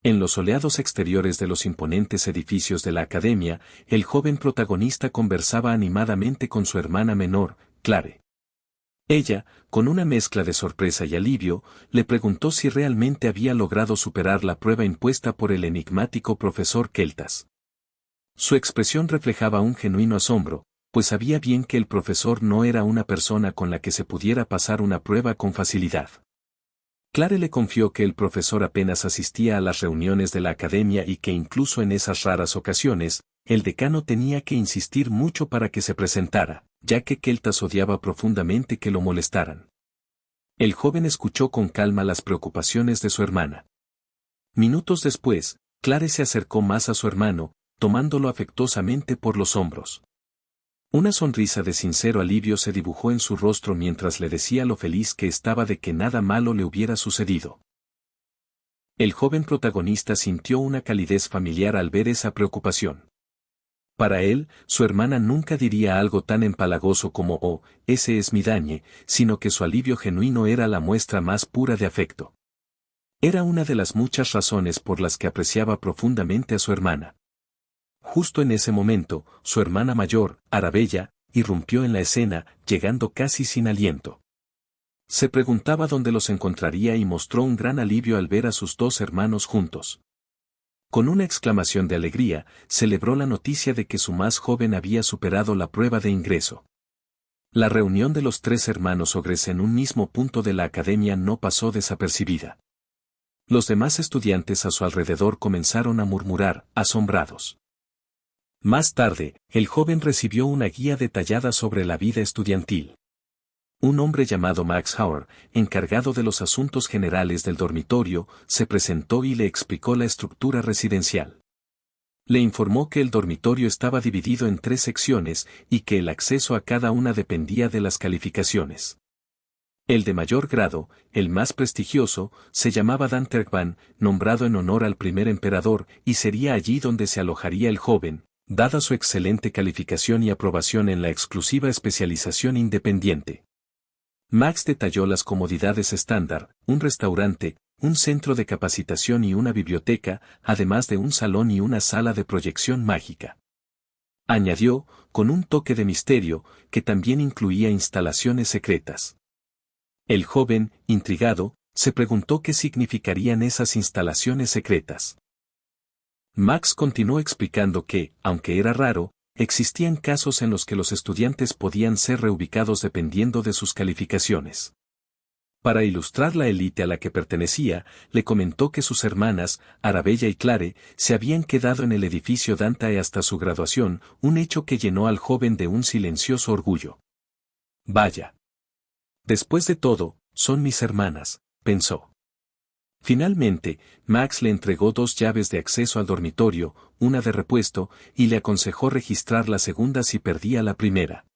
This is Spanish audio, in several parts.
En los soleados exteriores de los imponentes edificios de la academia, el joven protagonista conversaba animadamente con su hermana menor, Clare. Ella, con una mezcla de sorpresa y alivio, le preguntó si realmente había logrado superar la prueba impuesta por el enigmático profesor Keltas. Su expresión reflejaba un genuino asombro, pues sabía bien que el profesor no era una persona con la que se pudiera pasar una prueba con facilidad. Clare le confió que el profesor apenas asistía a las reuniones de la academia y que incluso en esas raras ocasiones, el decano tenía que insistir mucho para que se presentara, ya que Keltas odiaba profundamente que lo molestaran. El joven escuchó con calma las preocupaciones de su hermana. Minutos después, Clare se acercó más a su hermano, tomándolo afectuosamente por los hombros. Una sonrisa de sincero alivio se dibujó en su rostro mientras le decía lo feliz que estaba de que nada malo le hubiera sucedido. El joven protagonista sintió una calidez familiar al ver esa preocupación. Para él, su hermana nunca diría algo tan empalagoso como «oh, ese es mi dañe», sino que su alivio genuino era la muestra más pura de afecto. Era una de las muchas razones por las que apreciaba profundamente a su hermana. Justo en ese momento, su hermana mayor, Arabella, irrumpió en la escena, llegando casi sin aliento. Se preguntaba dónde los encontraría y mostró un gran alivio al ver a sus dos hermanos juntos. Con una exclamación de alegría, celebró la noticia de que su más joven había superado la prueba de ingreso. La reunión de los tres hermanos ogres en un mismo punto de la academia no pasó desapercibida. Los demás estudiantes a su alrededor comenzaron a murmurar, asombrados. Más tarde, el joven recibió una guía detallada sobre la vida estudiantil. Un hombre llamado Max Hauer, encargado de los asuntos generales del dormitorio, se presentó y le explicó la estructura residencial. Le informó que el dormitorio estaba dividido en 3 secciones y que el acceso a cada una dependía de las calificaciones. El de mayor grado, el más prestigioso, se llamaba Danterban, nombrado en honor al primer emperador, y sería allí donde se alojaría el joven, dada su excelente calificación y aprobación en la exclusiva especialización independiente. Max detalló las comodidades estándar, un restaurante, un centro de capacitación y una biblioteca, además de un salón y una sala de proyección mágica. Añadió, con un toque de misterio, que también incluía instalaciones secretas. El joven, intrigado, se preguntó qué significarían esas instalaciones secretas. Max continuó explicando que, aunque era raro, existían casos en los que los estudiantes podían ser reubicados dependiendo de sus calificaciones. Para ilustrar la élite a la que pertenecía, le comentó que sus hermanas, Arabella y Clare, se habían quedado en el edificio Dantae hasta su graduación, un hecho que llenó al joven de un silencioso orgullo. Vaya. Después de todo, son mis hermanas, pensó. Finalmente, Max le entregó 2 llaves de acceso al dormitorio, una de repuesto, y le aconsejó registrar la segunda si perdía la primera.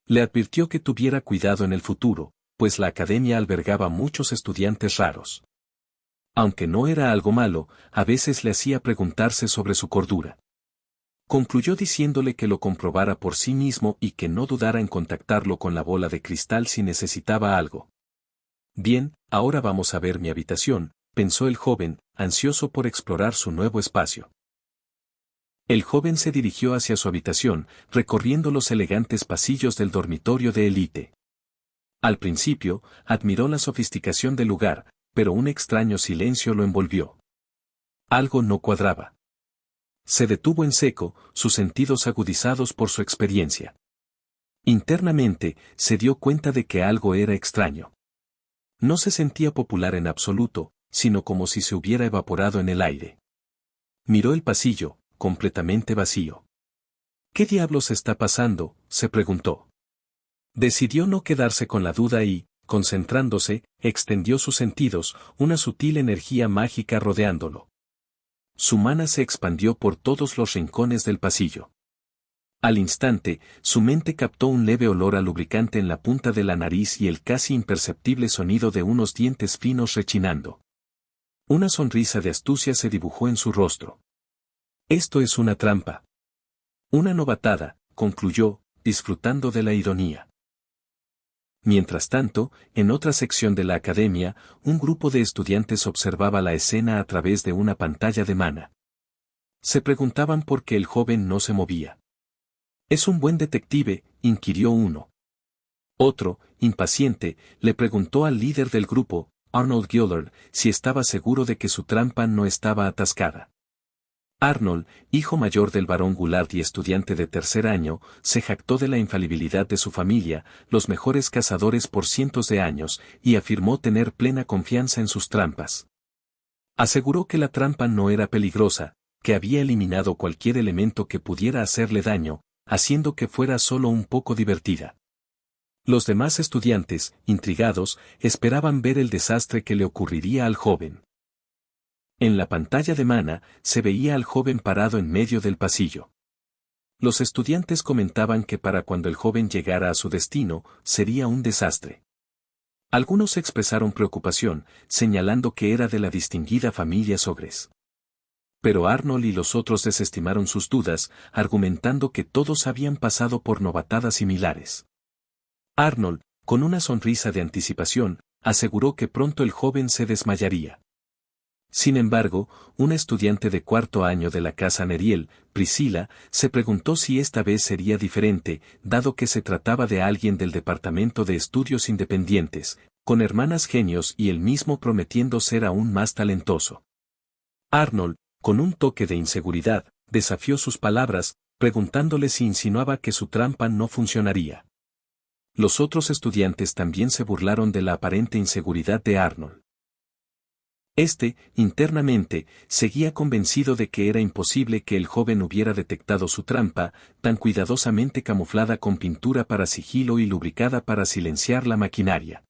Le advirtió que tuviera cuidado en el futuro, pues la academia albergaba muchos estudiantes raros. Aunque no era algo malo, a veces le hacía preguntarse sobre su cordura. Concluyó diciéndole que lo comprobara por sí mismo y que no dudara en contactarlo con la bola de cristal si necesitaba algo. Bien, ahora vamos a ver mi habitación, pensó el joven, ansioso por explorar su nuevo espacio. El joven se dirigió hacia su habitación, recorriendo los elegantes pasillos del dormitorio de élite. Al principio, admiró la sofisticación del lugar, pero un extraño silencio lo envolvió. Algo no cuadraba. Se detuvo en seco, sus sentidos agudizados por su experiencia. Internamente, se dio cuenta de que algo era extraño. No se sentía popular en absoluto, sino como si se hubiera evaporado en el aire. Miró el pasillo, completamente vacío. ¿Qué diablos está pasando?, se preguntó. Decidió no quedarse con la duda y, concentrándose, extendió sus sentidos, una sutil energía mágica rodeándolo. Su mana se expandió por todos los rincones del pasillo. Al instante, su mente captó un leve olor a lubricante en la punta de la nariz y el casi imperceptible sonido de unos dientes finos rechinando. Una sonrisa de astucia se dibujó en su rostro. Esto es una trampa. Una novatada, concluyó, disfrutando de la ironía. Mientras tanto, en otra sección de la academia, un grupo de estudiantes observaba la escena a través de una pantalla de mana. Se preguntaban por qué el joven no se movía. «¿Es un buen detective?», inquirió uno. Otro, impaciente, le preguntó al líder del grupo, Arnold Gillard, si estaba seguro de que su trampa no estaba atascada. Arnold, hijo mayor del barón Goulart y estudiante de tercer año, se jactó de la infalibilidad de su familia, los mejores cazadores por cientos de años, y afirmó tener plena confianza en sus trampas. Aseguró que la trampa no era peligrosa, que había eliminado cualquier elemento que pudiera hacerle daño, haciendo que fuera solo un poco divertida. Los demás estudiantes, intrigados, esperaban ver el desastre que le ocurriría al joven. En la pantalla de mana, se veía al joven parado en medio del pasillo. Los estudiantes comentaban que para cuando el joven llegara a su destino, sería un desastre. Algunos expresaron preocupación, señalando que era de la distinguida familia Sogres. Pero Arnold y los otros desestimaron sus dudas, argumentando que todos habían pasado por novatadas similares. Arnold, con una sonrisa de anticipación, aseguró que pronto el joven se desmayaría. Sin embargo, una estudiante de cuarto año de la casa Neriel, Priscila, se preguntó si esta vez sería diferente, dado que se trataba de alguien del Departamento de Estudios Independientes, con hermanas genios y él mismo prometiendo ser aún más talentoso. Arnold, con un toque de inseguridad, desafió sus palabras, preguntándole si insinuaba que su trampa no funcionaría. Los otros estudiantes también se burlaron de la aparente inseguridad de Arnold. Internamente, seguía convencido de que era imposible que el joven hubiera detectado su trampa, tan cuidadosamente camuflada con pintura para sigilo y lubricada para silenciar la maquinaria.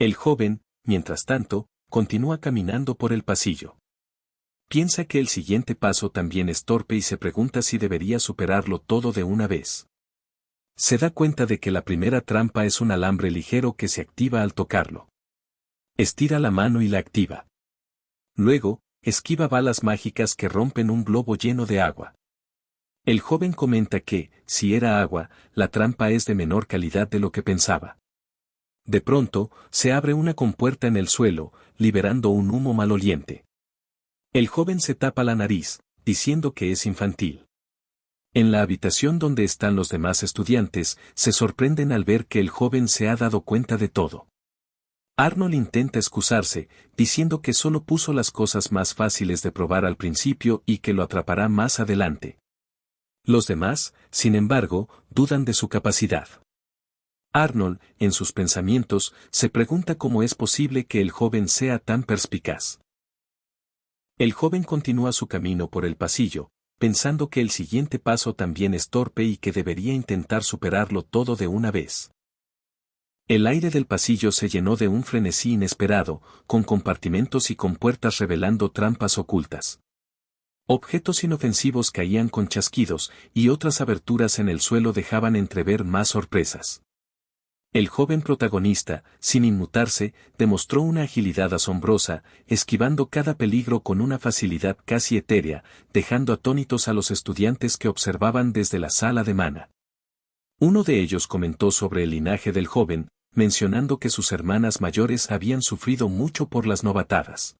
El joven, mientras tanto, continúa caminando por el pasillo. Piensa que el siguiente paso también es torpe y se pregunta si debería superarlo todo de una vez. Se da cuenta de que la primera trampa es un alambre ligero que se activa al tocarlo. Estira la mano y la activa. Luego, esquiva balas mágicas que rompen un globo lleno de agua. El joven comenta que, si era agua, la trampa es de menor calidad de lo que pensaba. De pronto, se abre una compuerta en el suelo, liberando un humo maloliente. El joven se tapa la nariz, diciendo que es infantil. En la habitación donde están los demás estudiantes, se sorprenden al ver que el joven se ha dado cuenta de todo. Arnold intenta excusarse, diciendo que solo puso las cosas más fáciles de probar al principio y que lo atrapará más adelante. Los demás, sin embargo, dudan de su capacidad. Arnold, en sus pensamientos, se pregunta cómo es posible que el joven sea tan perspicaz. El joven continúa su camino por el pasillo, pensando que el siguiente paso también es torpe y que debería intentar superarlo todo de una vez. El aire del pasillo se llenó de un frenesí inesperado, con compartimentos y compuertas revelando trampas ocultas. Objetos inofensivos caían con chasquidos, y otras aberturas en el suelo dejaban entrever más sorpresas. El joven protagonista, sin inmutarse, demostró una agilidad asombrosa, esquivando cada peligro con una facilidad casi etérea, dejando atónitos a los estudiantes que observaban desde la sala de mana. Uno de ellos comentó sobre el linaje del joven, mencionando que sus hermanas mayores habían sufrido mucho por las novatadas.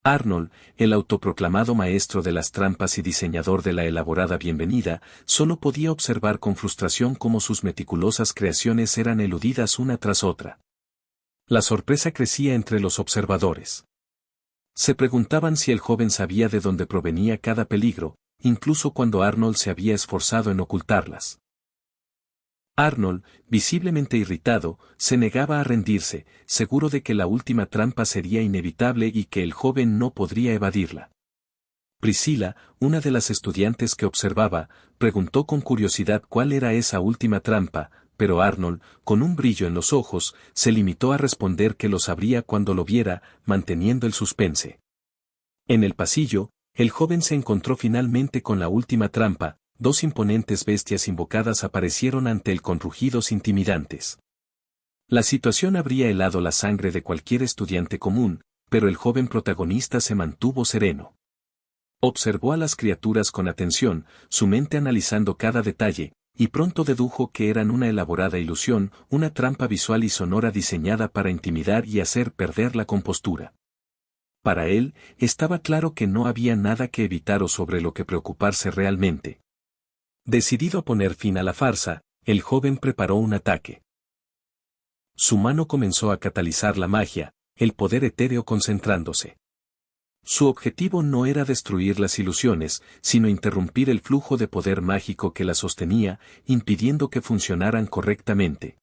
Arnold, el autoproclamado maestro de las trampas y diseñador de la elaborada bienvenida, solo podía observar con frustración cómo sus meticulosas creaciones eran eludidas una tras otra. La sorpresa crecía entre los observadores. Se preguntaban si el joven sabía de dónde provenía cada peligro, incluso cuando Arnold se había esforzado en ocultarlas. Arnold, visiblemente irritado, se negaba a rendirse, seguro de que la última trampa sería inevitable y que el joven no podría evadirla. Priscila, una de las estudiantes que observaba, preguntó con curiosidad cuál era esa última trampa, pero Arnold, con un brillo en los ojos, se limitó a responder que lo sabría cuando lo viera, manteniendo el suspense. En el pasillo, el joven se encontró finalmente con la última trampa. Dos imponentes bestias invocadas aparecieron ante él con rugidos intimidantes. La situación habría helado la sangre de cualquier estudiante común, pero el joven protagonista se mantuvo sereno. Observó a las criaturas con atención, su mente analizando cada detalle, y pronto dedujo que eran una elaborada ilusión, una trampa visual y sonora diseñada para intimidar y hacer perder la compostura. Para él, estaba claro que no había nada que evitar o sobre lo que preocuparse realmente. Decidido a poner fin a la farsa, el joven preparó un ataque. Su mano comenzó a catalizar la magia, el poder etéreo concentrándose. Su objetivo no era destruir las ilusiones, sino interrumpir el flujo de poder mágico que las sostenía, impidiendo que funcionaran correctamente.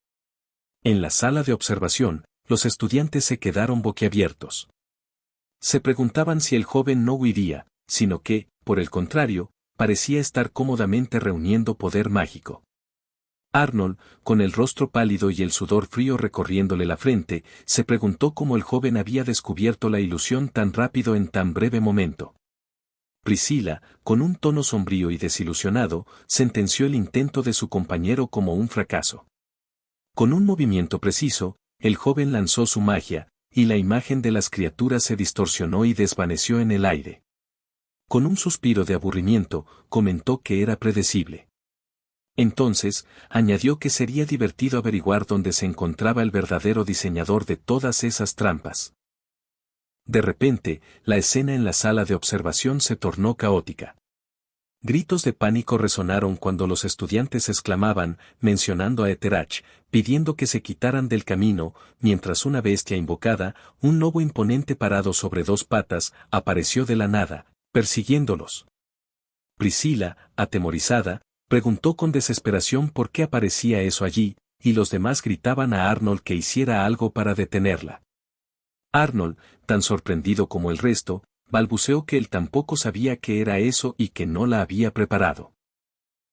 En la sala de observación, los estudiantes se quedaron boquiabiertos. Se preguntaban si el joven no huiría, sino que, por el contrario, parecía estar cómodamente reuniendo poder mágico. Arnold, con el rostro pálido y el sudor frío recorriéndole la frente, se preguntó cómo el joven había descubierto la ilusión tan rápido en tan breve momento. Priscila, con un tono sombrío y desilusionado, sentenció el intento de su compañero como un fracaso. Con un movimiento preciso, el joven lanzó su magia, y la imagen de las criaturas se distorsionó y desvaneció en el aire. Con un suspiro de aburrimiento, comentó que era predecible. Entonces, añadió que sería divertido averiguar dónde se encontraba el verdadero diseñador de todas esas trampas. De repente, la escena en la sala de observación se tornó caótica. Gritos de pánico resonaron cuando los estudiantes exclamaban, mencionando a Eterach, pidiendo que se quitaran del camino, mientras una bestia invocada, un lobo imponente parado sobre dos patas, apareció de la nada, persiguiéndolos. Priscila, atemorizada, preguntó con desesperación por qué aparecía eso allí, y los demás gritaban a Arnold que hiciera algo para detenerla. Arnold, tan sorprendido como el resto, balbuceó que él tampoco sabía qué era eso y que no la había preparado.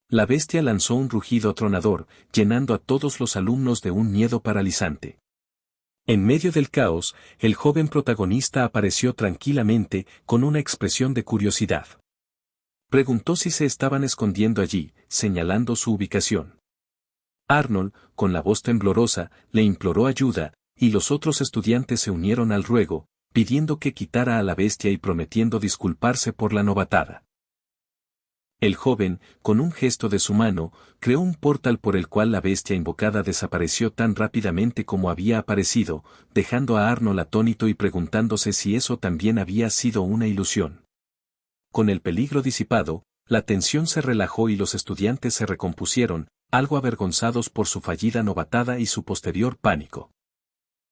La bestia lanzó un rugido atronador, llenando a todos los alumnos de un miedo paralizante. En medio del caos, el joven protagonista apareció tranquilamente, con una expresión de curiosidad. Preguntó si se estaban escondiendo allí, señalando su ubicación. Arnold, con la voz temblorosa, le imploró ayuda, y los otros estudiantes se unieron al ruego, pidiendo que quitara a la bestia y prometiendo disculparse por la novatada. El joven, con un gesto de su mano, creó un portal por el cual la bestia invocada desapareció tan rápidamente como había aparecido, dejando a Arnold atónito y preguntándose si eso también había sido una ilusión. Con el peligro disipado, la tensión se relajó y los estudiantes se recompusieron, algo avergonzados por su fallida novatada y su posterior pánico.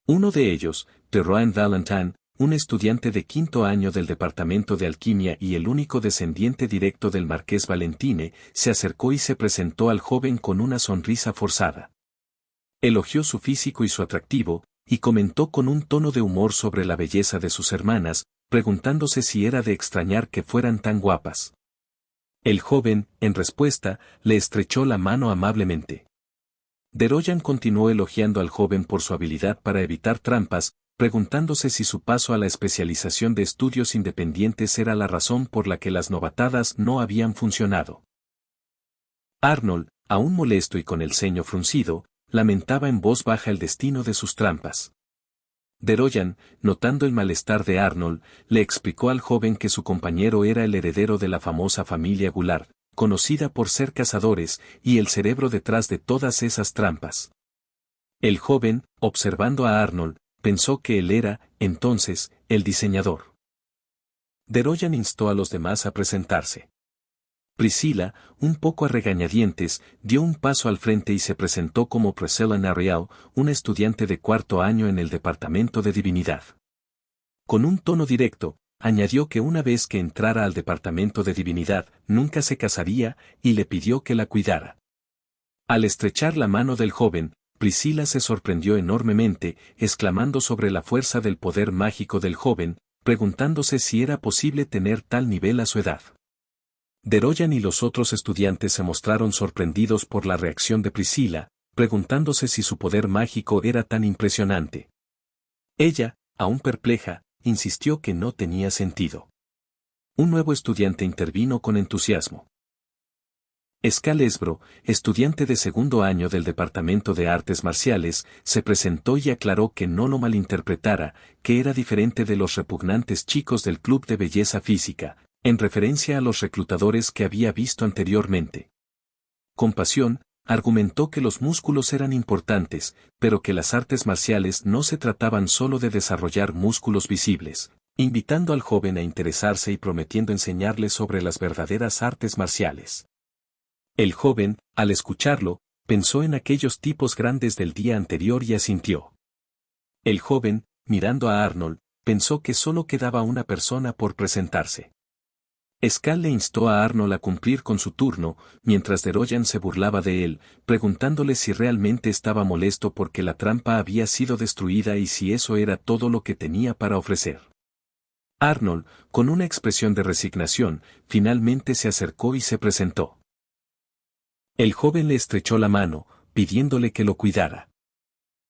Uno de ellos, Terrain Valentine, un estudiante de quinto año del departamento de alquimia y el único descendiente directo del marqués Valentine, se acercó y se presentó al joven con una sonrisa forzada. Elogió su físico y su atractivo, y comentó con un tono de humor sobre la belleza de sus hermanas, preguntándose si era de extrañar que fueran tan guapas. El joven, en respuesta, le estrechó la mano amablemente. Deroyan continuó elogiando al joven por su habilidad para evitar trampas, preguntándose si su paso a la especialización de estudios independientes era la razón por la que las novatadas no habían funcionado. Arnold, aún molesto y con el ceño fruncido, lamentaba en voz baja el destino de sus trampas. Deroyan, notando el malestar de Arnold, le explicó al joven que su compañero era el heredero de la famosa familia Goulart, conocida por ser cazadores, y el cerebro detrás de todas esas trampas. El joven, observando a Arnold, pensó que él era, entonces, el diseñador. Deroyan instó a los demás a presentarse. Priscila, un poco a regañadientes, dio un paso al frente y se presentó como Priscilla Nariel, una estudiante de cuarto año en el departamento de divinidad. Con un tono directo, añadió que una vez que entrara al departamento de divinidad, nunca se casaría, y le pidió que la cuidara. Al estrechar la mano del joven, Priscila se sorprendió enormemente, exclamando sobre la fuerza del poder mágico del joven, preguntándose si era posible tener tal nivel a su edad. Deroyan y los otros estudiantes se mostraron sorprendidos por la reacción de Priscila, preguntándose si su poder mágico era tan impresionante. Ella, aún perpleja, insistió que no tenía sentido. Un nuevo estudiante intervino con entusiasmo. Skal Esbro, estudiante de segundo año del Departamento de Artes Marciales, se presentó y aclaró que no lo malinterpretara, que era diferente de los repugnantes chicos del Club de Belleza Física, en referencia a los reclutadores que había visto anteriormente. Con pasión, argumentó que los músculos eran importantes, pero que las artes marciales no se trataban solo de desarrollar músculos visibles, invitando al joven a interesarse y prometiendo enseñarle sobre las verdaderas artes marciales. El joven, al escucharlo, pensó en aquellos tipos grandes del día anterior y asintió. El joven, mirando a Arnold, pensó que solo quedaba una persona por presentarse. Skal le instó a Arnold a cumplir con su turno, mientras Deroyan se burlaba de él, preguntándole si realmente estaba molesto porque la trampa había sido destruida y si eso era todo lo que tenía para ofrecer. Arnold, con una expresión de resignación, finalmente se acercó y se presentó. El joven le estrechó la mano, pidiéndole que lo cuidara.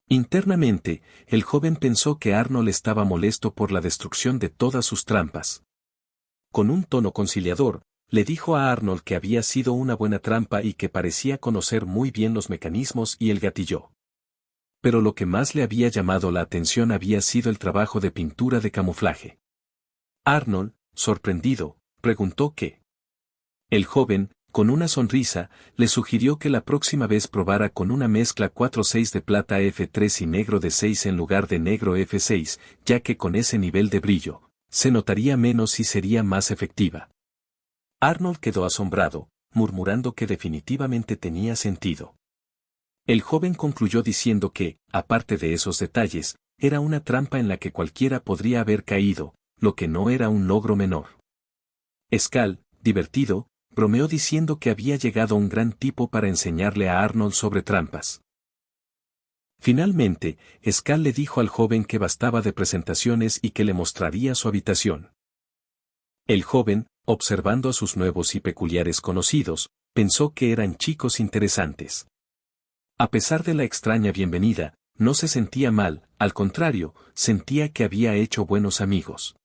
Internamente, el joven pensó que Arnold estaba molesto por la destrucción de todas sus trampas. Con un tono conciliador, le dijo a Arnold que había sido una buena trampa y que parecía conocer muy bien los mecanismos y el gatillo. Pero lo que más le había llamado la atención había sido el trabajo de pintura de camuflaje. Arnold, sorprendido, preguntó qué. El joven, con una sonrisa, le sugirió que la próxima vez probara con una mezcla 4-6 de plata F3 y negro de 6 en lugar de negro F6, ya que con ese nivel de brillo, se notaría menos y sería más efectiva. Arnold quedó asombrado, murmurando que definitivamente tenía sentido. El joven concluyó diciendo que, aparte de esos detalles, era una trampa en la que cualquiera podría haber caído, lo que no era un logro menor. Skal, divertido, bromeó diciendo que había llegado un gran tipo para enseñarle a Arnold sobre trampas. Finalmente, Skal le dijo al joven que bastaba de presentaciones y que le mostraría su habitación. El joven, observando a sus nuevos y peculiares conocidos, pensó que eran chicos interesantes. A pesar de la extraña bienvenida, no se sentía mal, al contrario, sentía que había hecho buenos amigos.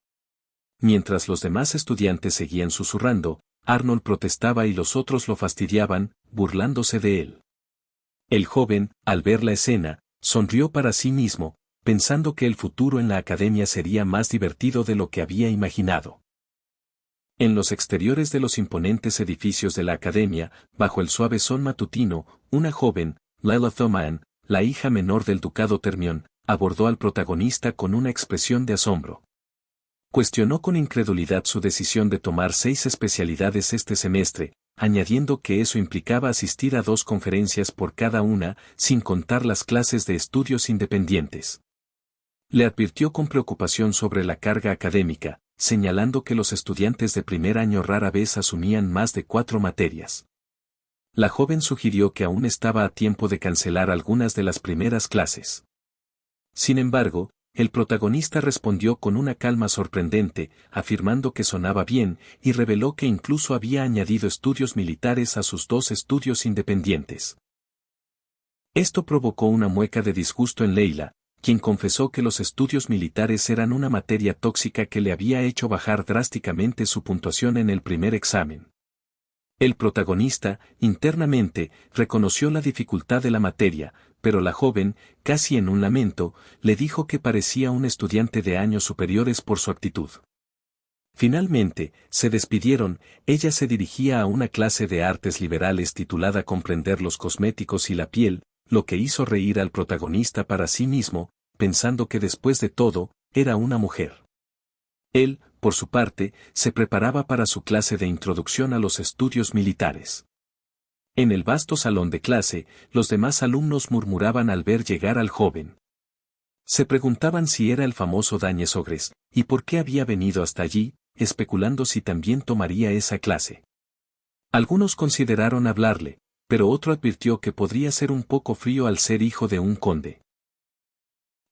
Mientras los demás estudiantes seguían susurrando, Arnold protestaba y los otros lo fastidiaban, burlándose de él. El joven, al ver la escena, sonrió para sí mismo, pensando que el futuro en la academia sería más divertido de lo que había imaginado. En los exteriores de los imponentes edificios de la academia, bajo el suave sol matutino, una joven, Lila Thoman, la hija menor del ducado Termión, abordó al protagonista con una expresión de asombro. Cuestionó con incredulidad su decisión de tomar 6 especialidades este semestre, añadiendo que eso implicaba asistir a 2 conferencias por cada una, sin contar las clases de estudios independientes. Le advirtió con preocupación sobre la carga académica, señalando que los estudiantes de primer año rara vez asumían más de 4 materias. La joven sugirió que aún estaba a tiempo de cancelar algunas de las primeras clases. Sin embargo, el protagonista respondió con una calma sorprendente, afirmando que sonaba bien, y reveló que incluso había añadido estudios militares a sus 2 estudios independientes. Esto provocó una mueca de disgusto en Leila, quien confesó que los estudios militares eran una materia tóxica que le había hecho bajar drásticamente su puntuación en el primer examen. El protagonista, internamente, reconoció la dificultad de la materia, pero la joven, casi en un lamento, le dijo que parecía un estudiante de años superiores por su actitud. Finalmente, se despidieron, ella se dirigía a una clase de artes liberales titulada Comprender los cosméticos y la piel, lo que hizo reír al protagonista para sí mismo, pensando que después de todo, era una mujer. Él, por su parte, se preparaba para su clase de introducción a los estudios militares. En el vasto salón de clase, los demás alumnos murmuraban al ver llegar al joven. Se preguntaban si era el famoso Dáñez Ogres, y por qué había venido hasta allí, especulando si también tomaría esa clase. Algunos consideraron hablarle, pero otro advirtió que podría ser un poco frío al ser hijo de un conde.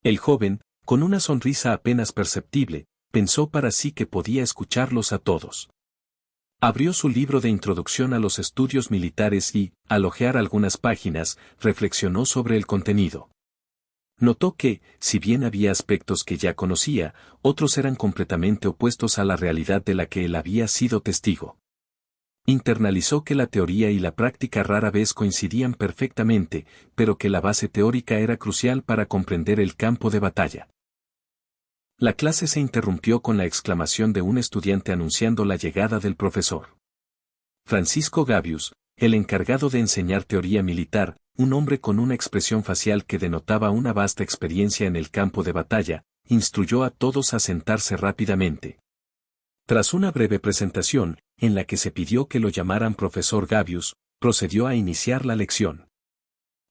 El joven, con una sonrisa apenas perceptible, pensó para sí que podía escucharlos a todos. Abrió su libro de introducción a los estudios militares y, al hojear algunas páginas, reflexionó sobre el contenido. Notó que, si bien había aspectos que ya conocía, otros eran completamente opuestos a la realidad de la que él había sido testigo. Internalizó que la teoría y la práctica rara vez coincidían perfectamente, pero que la base teórica era crucial para comprender el campo de batalla. La clase se interrumpió con la exclamación de un estudiante anunciando la llegada del profesor. Francisco Gavius, el encargado de enseñar teoría militar, un hombre con una expresión facial que denotaba una vasta experiencia en el campo de batalla, instruyó a todos a sentarse rápidamente. Tras una breve presentación, en la que se pidió que lo llamaran profesor Gavius, procedió a iniciar la lección.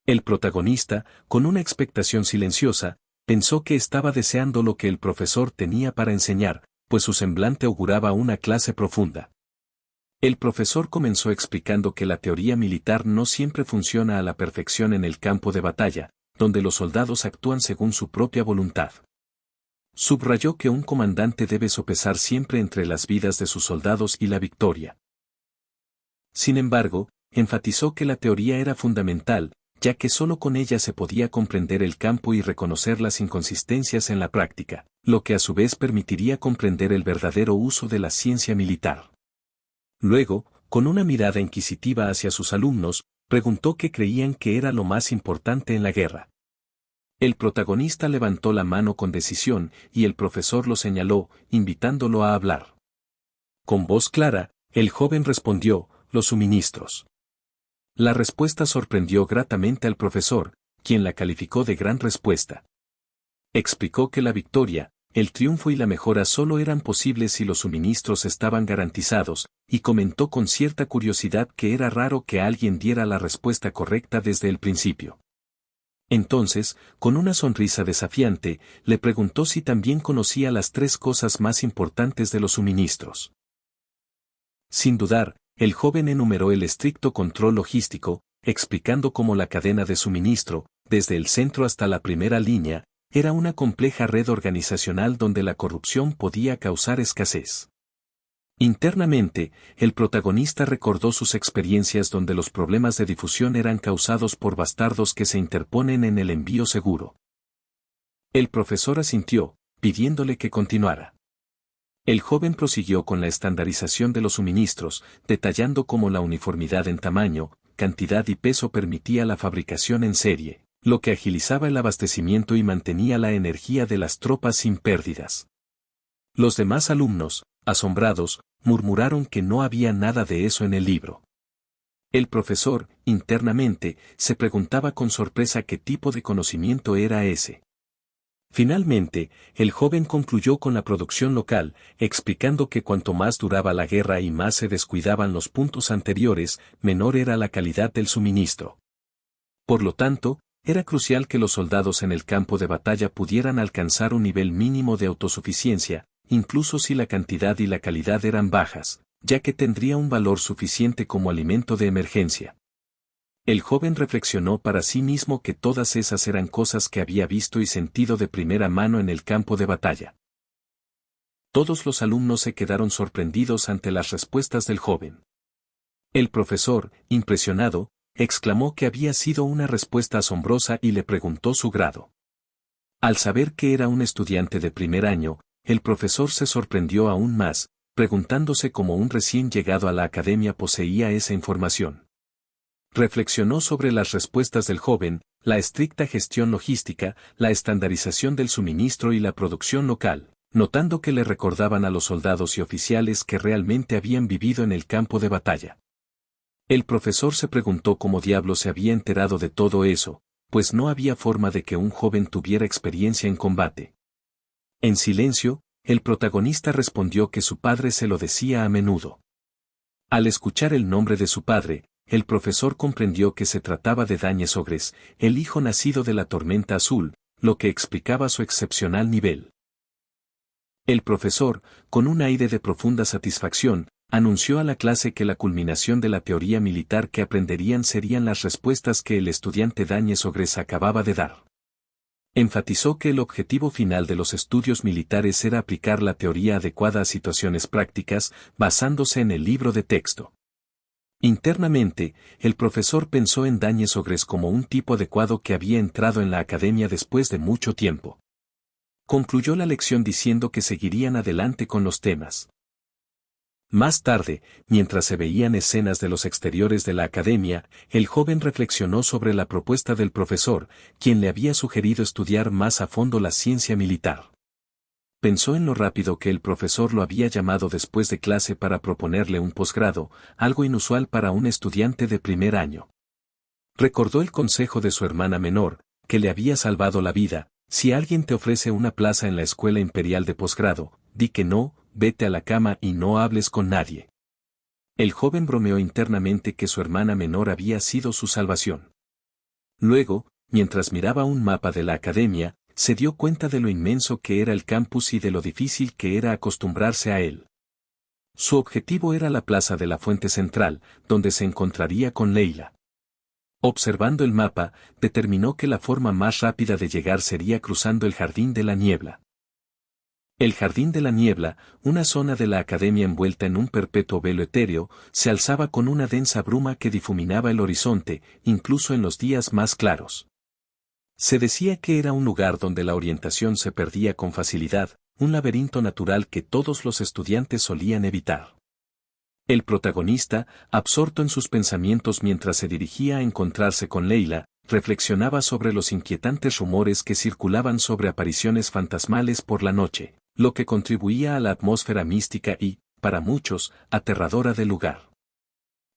El protagonista, con una expectación silenciosa, pensó que estaba deseando lo que el profesor tenía para enseñar, pues su semblante auguraba una clase profunda. El profesor comenzó explicando que la teoría militar no siempre funciona a la perfección en el campo de batalla, donde los soldados actúan según su propia voluntad. Subrayó que un comandante debe sopesar siempre entre las vidas de sus soldados y la victoria. Sin embargo, enfatizó que la teoría era fundamental, ya que sólo con ella se podía comprender el campo y reconocer las inconsistencias en la práctica, lo que a su vez permitiría comprender el verdadero uso de la ciencia militar. Luego, con una mirada inquisitiva hacia sus alumnos, preguntó qué creían que era lo más importante en la guerra. El protagonista levantó la mano con decisión y el profesor lo señaló, invitándolo a hablar. Con voz clara, el joven respondió, los suministros. La respuesta sorprendió gratamente al profesor, quien la calificó de gran respuesta. Explicó que la victoria, el triunfo y la mejora solo eran posibles si los suministros estaban garantizados, y comentó con cierta curiosidad que era raro que alguien diera la respuesta correcta desde el principio. Entonces, con una sonrisa desafiante, le preguntó si también conocía las 3 cosas más importantes de los suministros. Sin dudar, el joven enumeró el estricto control logístico, explicando cómo la cadena de suministro, desde el centro hasta la primera línea, era una compleja red organizacional donde la corrupción podía causar escasez. Internamente, el protagonista recordó sus experiencias donde los problemas de difusión eran causados por bastardos que se interponen en el envío seguro. El profesor asintió, pidiéndole que continuara. El joven prosiguió con la estandarización de los suministros, detallando cómo la uniformidad en tamaño, cantidad y peso permitía la fabricación en serie, lo que agilizaba el abastecimiento y mantenía la energía de las tropas sin pérdidas. Los demás alumnos, asombrados, murmuraron que no había nada de eso en el libro. El profesor, internamente, se preguntaba con sorpresa qué tipo de conocimiento era ese. Finalmente, el joven concluyó con la producción local, explicando que cuanto más duraba la guerra y más se descuidaban los puntos anteriores, menor era la calidad del suministro. Por lo tanto, era crucial que los soldados en el campo de batalla pudieran alcanzar un nivel mínimo de autosuficiencia, incluso si la cantidad y la calidad eran bajas, ya que tendría un valor suficiente como alimento de emergencia. El joven reflexionó para sí mismo que todas esas eran cosas que había visto y sentido de primera mano en el campo de batalla. Todos los alumnos se quedaron sorprendidos ante las respuestas del joven. El profesor, impresionado, exclamó que había sido una respuesta asombrosa y le preguntó su grado. Al saber que era un estudiante de primer año, el profesor se sorprendió aún más, preguntándose cómo un recién llegado a la academia poseía esa información. Reflexionó sobre las respuestas del joven, la estricta gestión logística, la estandarización del suministro y la producción local, notando que le recordaban a los soldados y oficiales que realmente habían vivido en el campo de batalla. El profesor se preguntó cómo diablos se había enterado de todo eso, pues no había forma de que un joven tuviera experiencia en combate. En silencio, el protagonista respondió que su padre se lo decía a menudo. Al escuchar el nombre de su padre, el profesor comprendió que se trataba de Dáñez Ogres, el hijo nacido de la tormenta azul, lo que explicaba su excepcional nivel. El profesor, con un aire de profunda satisfacción, anunció a la clase que la culminación de la teoría militar que aprenderían serían las respuestas que el estudiante Dáñez Ogres acababa de dar. Enfatizó que el objetivo final de los estudios militares era aplicar la teoría adecuada a situaciones prácticas, basándose en el libro de texto. Internamente, el profesor pensó en Dáñez Ogres como un tipo adecuado que había entrado en la academia después de mucho tiempo. Concluyó la lección diciendo que seguirían adelante con los temas. Más tarde, mientras se veían escenas de los exteriores de la academia, el joven reflexionó sobre la propuesta del profesor, quien le había sugerido estudiar más a fondo la ciencia militar. Pensó en lo rápido que el profesor lo había llamado después de clase para proponerle un posgrado, algo inusual para un estudiante de primer año. Recordó el consejo de su hermana menor, que le había salvado la vida: si alguien te ofrece una plaza en la Escuela Imperial de Posgrado, di que no, vete a la cama y no hables con nadie. El joven bromeó internamente que su hermana menor había sido su salvación. Luego, mientras miraba un mapa de la academia, se dio cuenta de lo inmenso que era el campus y de lo difícil que era acostumbrarse a él. Su objetivo era la plaza de la Fuente Central, donde se encontraría con Leila. Observando el mapa, determinó que la forma más rápida de llegar sería cruzando el Jardín de la Niebla. El Jardín de la Niebla, una zona de la academia envuelta en un perpetuo velo etéreo, se alzaba con una densa bruma que difuminaba el horizonte, incluso en los días más claros. Se decía que era un lugar donde la orientación se perdía con facilidad, un laberinto natural que todos los estudiantes solían evitar. El protagonista, absorto en sus pensamientos mientras se dirigía a encontrarse con Leila, reflexionaba sobre los inquietantes rumores que circulaban sobre apariciones fantasmales por la noche, lo que contribuía a la atmósfera mística y, para muchos, aterradora del lugar.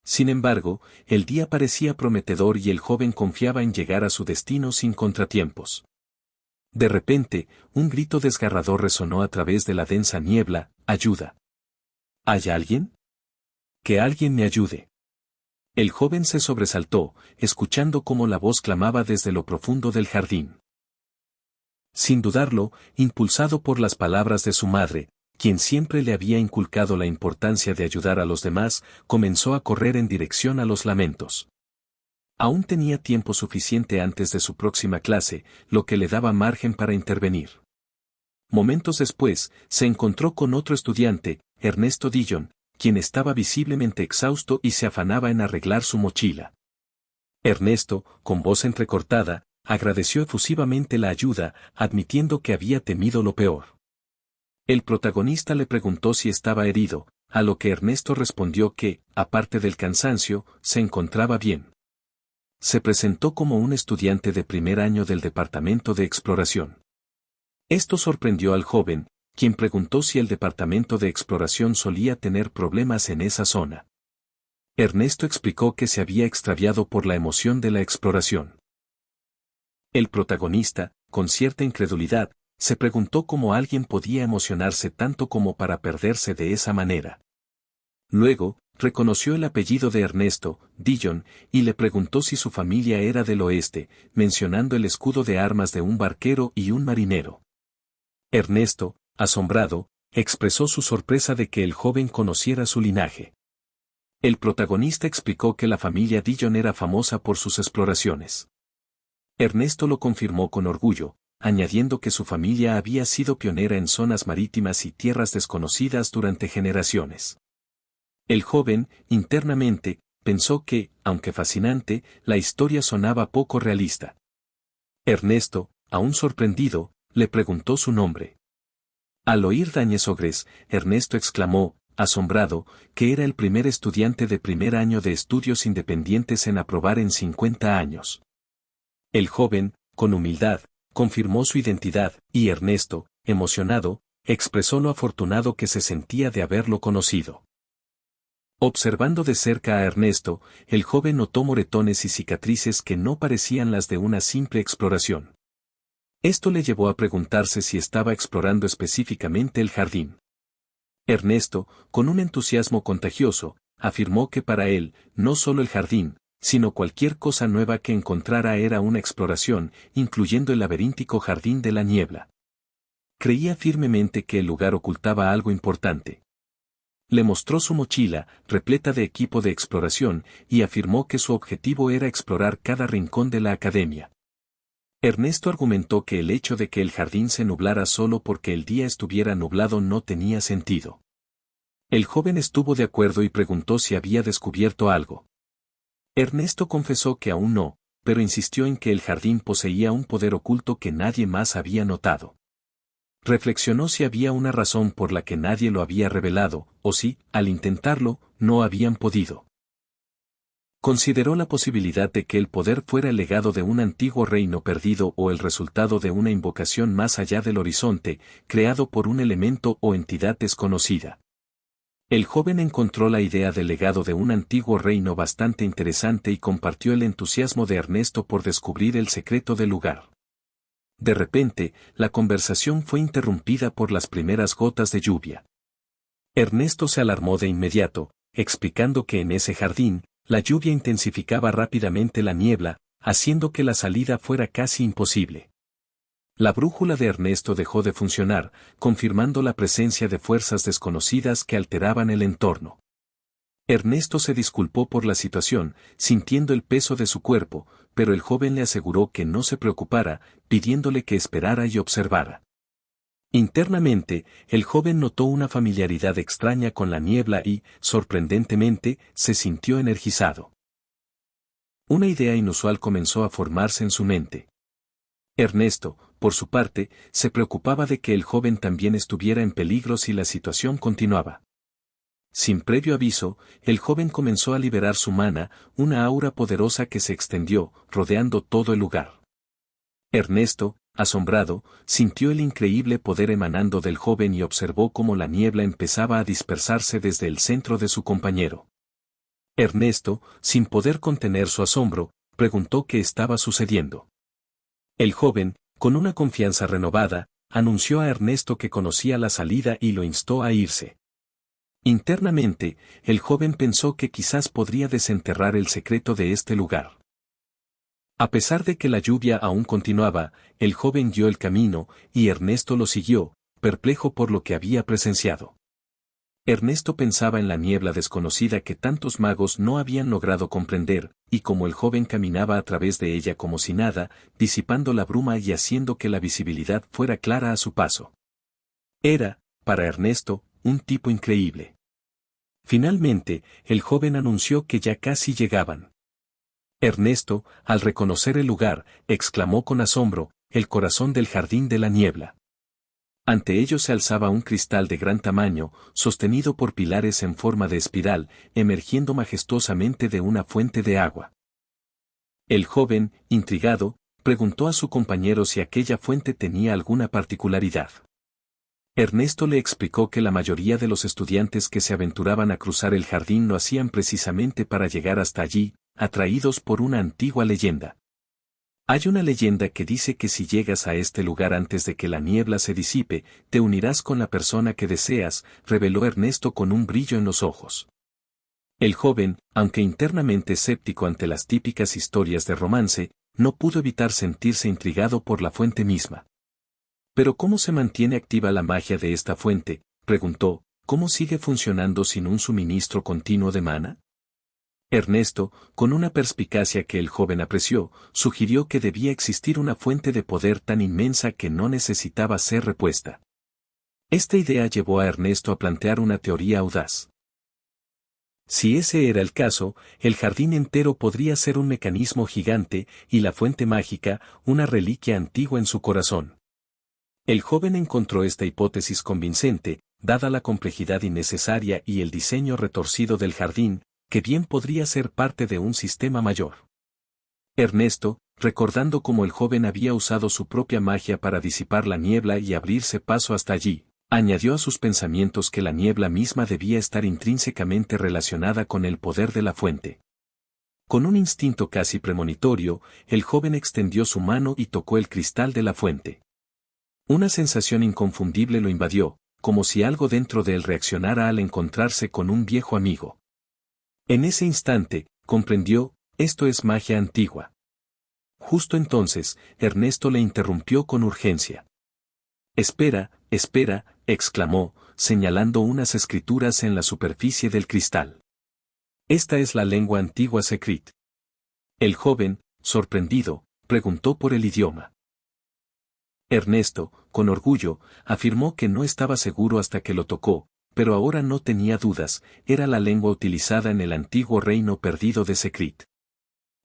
Sin embargo, el día parecía prometedor y el joven confiaba en llegar a su destino sin contratiempos. De repente, un grito desgarrador resonó a través de la densa niebla: ¡ayuda! ¿Hay alguien? ¡Que alguien me ayude! El joven se sobresaltó, escuchando cómo la voz clamaba desde lo profundo del jardín. Sin dudarlo, impulsado por las palabras de su madre, quien siempre le había inculcado la importancia de ayudar a los demás, comenzó a correr en dirección a los lamentos. Aún tenía tiempo suficiente antes de su próxima clase, lo que le daba margen para intervenir. Momentos después, se encontró con otro estudiante, Ernesto Dillon, quien estaba visiblemente exhausto y se afanaba en arreglar su mochila. Ernesto, con voz entrecortada, agradeció efusivamente la ayuda, admitiendo que había temido lo peor. El protagonista le preguntó si estaba herido, a lo que Ernesto respondió que, aparte del cansancio, se encontraba bien. Se presentó como un estudiante de primer año del departamento de exploración. Esto sorprendió al joven, quien preguntó si el departamento de exploración solía tener problemas en esa zona. Ernesto explicó que se había extraviado por la emoción de la exploración. El protagonista, con cierta incredulidad, se preguntó cómo alguien podía emocionarse tanto como para perderse de esa manera. Luego, reconoció el apellido de Ernesto, Dillon, y le preguntó si su familia era del oeste, mencionando el escudo de armas de un barquero y un marinero. Ernesto, asombrado, expresó su sorpresa de que el joven conociera su linaje. El protagonista explicó que la familia Dillon era famosa por sus exploraciones. Ernesto lo confirmó con orgullo, añadiendo que su familia había sido pionera en zonas marítimas y tierras desconocidas durante generaciones. El joven, internamente, pensó que, aunque fascinante, la historia sonaba poco realista. Ernesto, aún sorprendido, le preguntó su nombre. Al oír Dáñez Ogres, Ernesto exclamó, asombrado, que era el primer estudiante de primer año de estudios independientes en aprobar en 50 años. El joven, con humildad, confirmó su identidad, y Ernesto, emocionado, expresó lo afortunado que se sentía de haberlo conocido. Observando de cerca a Ernesto, el joven notó moretones y cicatrices que no parecían las de una simple exploración. Esto le llevó a preguntarse si estaba explorando específicamente el jardín. Ernesto, con un entusiasmo contagioso, afirmó que para él, no solo el jardín, sino cualquier cosa nueva que encontrara era una exploración, incluyendo el laberíntico Jardín de la Niebla. Creía firmemente que el lugar ocultaba algo importante. Le mostró su mochila, repleta de equipo de exploración, y afirmó que su objetivo era explorar cada rincón de la academia. Ernesto argumentó que el hecho de que el jardín se nublara solo porque el día estuviera nublado no tenía sentido. El joven estuvo de acuerdo y preguntó si había descubierto algo. Ernesto confesó que aún no, pero insistió en que el jardín poseía un poder oculto que nadie más había notado. Reflexionó si había una razón por la que nadie lo había revelado, o si, al intentarlo, no habían podido. Consideró la posibilidad de que el poder fuera el legado de un antiguo reino perdido o el resultado de una invocación más allá del horizonte, creado por un elemento o entidad desconocida. El joven encontró la idea del legado de un antiguo reino bastante interesante y compartió el entusiasmo de Ernesto por descubrir el secreto del lugar. De repente, la conversación fue interrumpida por las primeras gotas de lluvia. Ernesto se alarmó de inmediato, explicando que en ese jardín, la lluvia intensificaba rápidamente la niebla, haciendo que la salida fuera casi imposible. La brújula de Ernesto dejó de funcionar, confirmando la presencia de fuerzas desconocidas que alteraban el entorno. Ernesto se disculpó por la situación, sintiendo el peso de su cuerpo, pero el joven le aseguró que no se preocupara, pidiéndole que esperara y observara. Internamente, el joven notó una familiaridad extraña con la niebla y, sorprendentemente, se sintió energizado. Una idea inusual comenzó a formarse en su mente. Ernesto, por su parte, se preocupaba de que el joven también estuviera en peligro si la situación continuaba. Sin previo aviso, el joven comenzó a liberar su mana, una aura poderosa que se extendió, rodeando todo el lugar. Ernesto, asombrado, sintió el increíble poder emanando del joven y observó cómo la niebla empezaba a dispersarse desde el centro de su compañero. Ernesto, sin poder contener su asombro, preguntó qué estaba sucediendo. El joven, con una confianza renovada, anunció a Ernesto que conocía la salida y lo instó a irse. Internamente, el joven pensó que quizás podría desenterrar el secreto de este lugar. A pesar de que la lluvia aún continuaba, el joven guió el camino, y Ernesto lo siguió, perplejo por lo que había presenciado. Ernesto pensaba en la niebla desconocida que tantos magos no habían logrado comprender, y como el joven caminaba a través de ella como si nada, disipando la bruma y haciendo que la visibilidad fuera clara a su paso. Era, para Ernesto, un tipo increíble. Finalmente, el joven anunció que ya casi llegaban. Ernesto, al reconocer el lugar, exclamó con asombro, el corazón del jardín de la niebla. Ante ellos se alzaba un cristal de gran tamaño, sostenido por pilares en forma de espiral, emergiendo majestuosamente de una fuente de agua. El joven, intrigado, preguntó a su compañero si aquella fuente tenía alguna particularidad. Ernesto le explicó que la mayoría de los estudiantes que se aventuraban a cruzar el jardín lo hacían precisamente para llegar hasta allí, atraídos por una antigua leyenda. Hay una leyenda que dice que si llegas a este lugar antes de que la niebla se disipe, te unirás con la persona que deseas, reveló Ernesto con un brillo en los ojos. El joven, aunque internamente escéptico ante las típicas historias de romance, no pudo evitar sentirse intrigado por la fuente misma. ¿Pero cómo se mantiene activa la magia de esta fuente?, preguntó. ¿Cómo sigue funcionando sin un suministro continuo de mana? Ernesto, con una perspicacia que el joven apreció, sugirió que debía existir una fuente de poder tan inmensa que no necesitaba ser repuesta. Esta idea llevó a Ernesto a plantear una teoría audaz. Si ese era el caso, el jardín entero podría ser un mecanismo gigante, y la fuente mágica, una reliquia antigua en su corazón. El joven encontró esta hipótesis convincente, dada la complejidad innecesaria y el diseño retorcido del jardín, que bien podría ser parte de un sistema mayor. Ernesto, recordando cómo el joven había usado su propia magia para disipar la niebla y abrirse paso hasta allí, añadió a sus pensamientos que la niebla misma debía estar intrínsecamente relacionada con el poder de la fuente. Con un instinto casi premonitorio, el joven extendió su mano y tocó el cristal de la fuente. Una sensación inconfundible lo invadió, como si algo dentro de él reaccionara al encontrarse con un viejo amigo. En ese instante, comprendió, esto es magia antigua. Justo entonces, Ernesto le interrumpió con urgencia. Espera, espera, exclamó, señalando unas escrituras en la superficie del cristal. Esta es la lengua antigua Sekrit. El joven, sorprendido, preguntó por el idioma. Ernesto, con orgullo, afirmó que no estaba seguro hasta que lo tocó, pero ahora no tenía dudas, era la lengua utilizada en el antiguo reino perdido de Sekrit.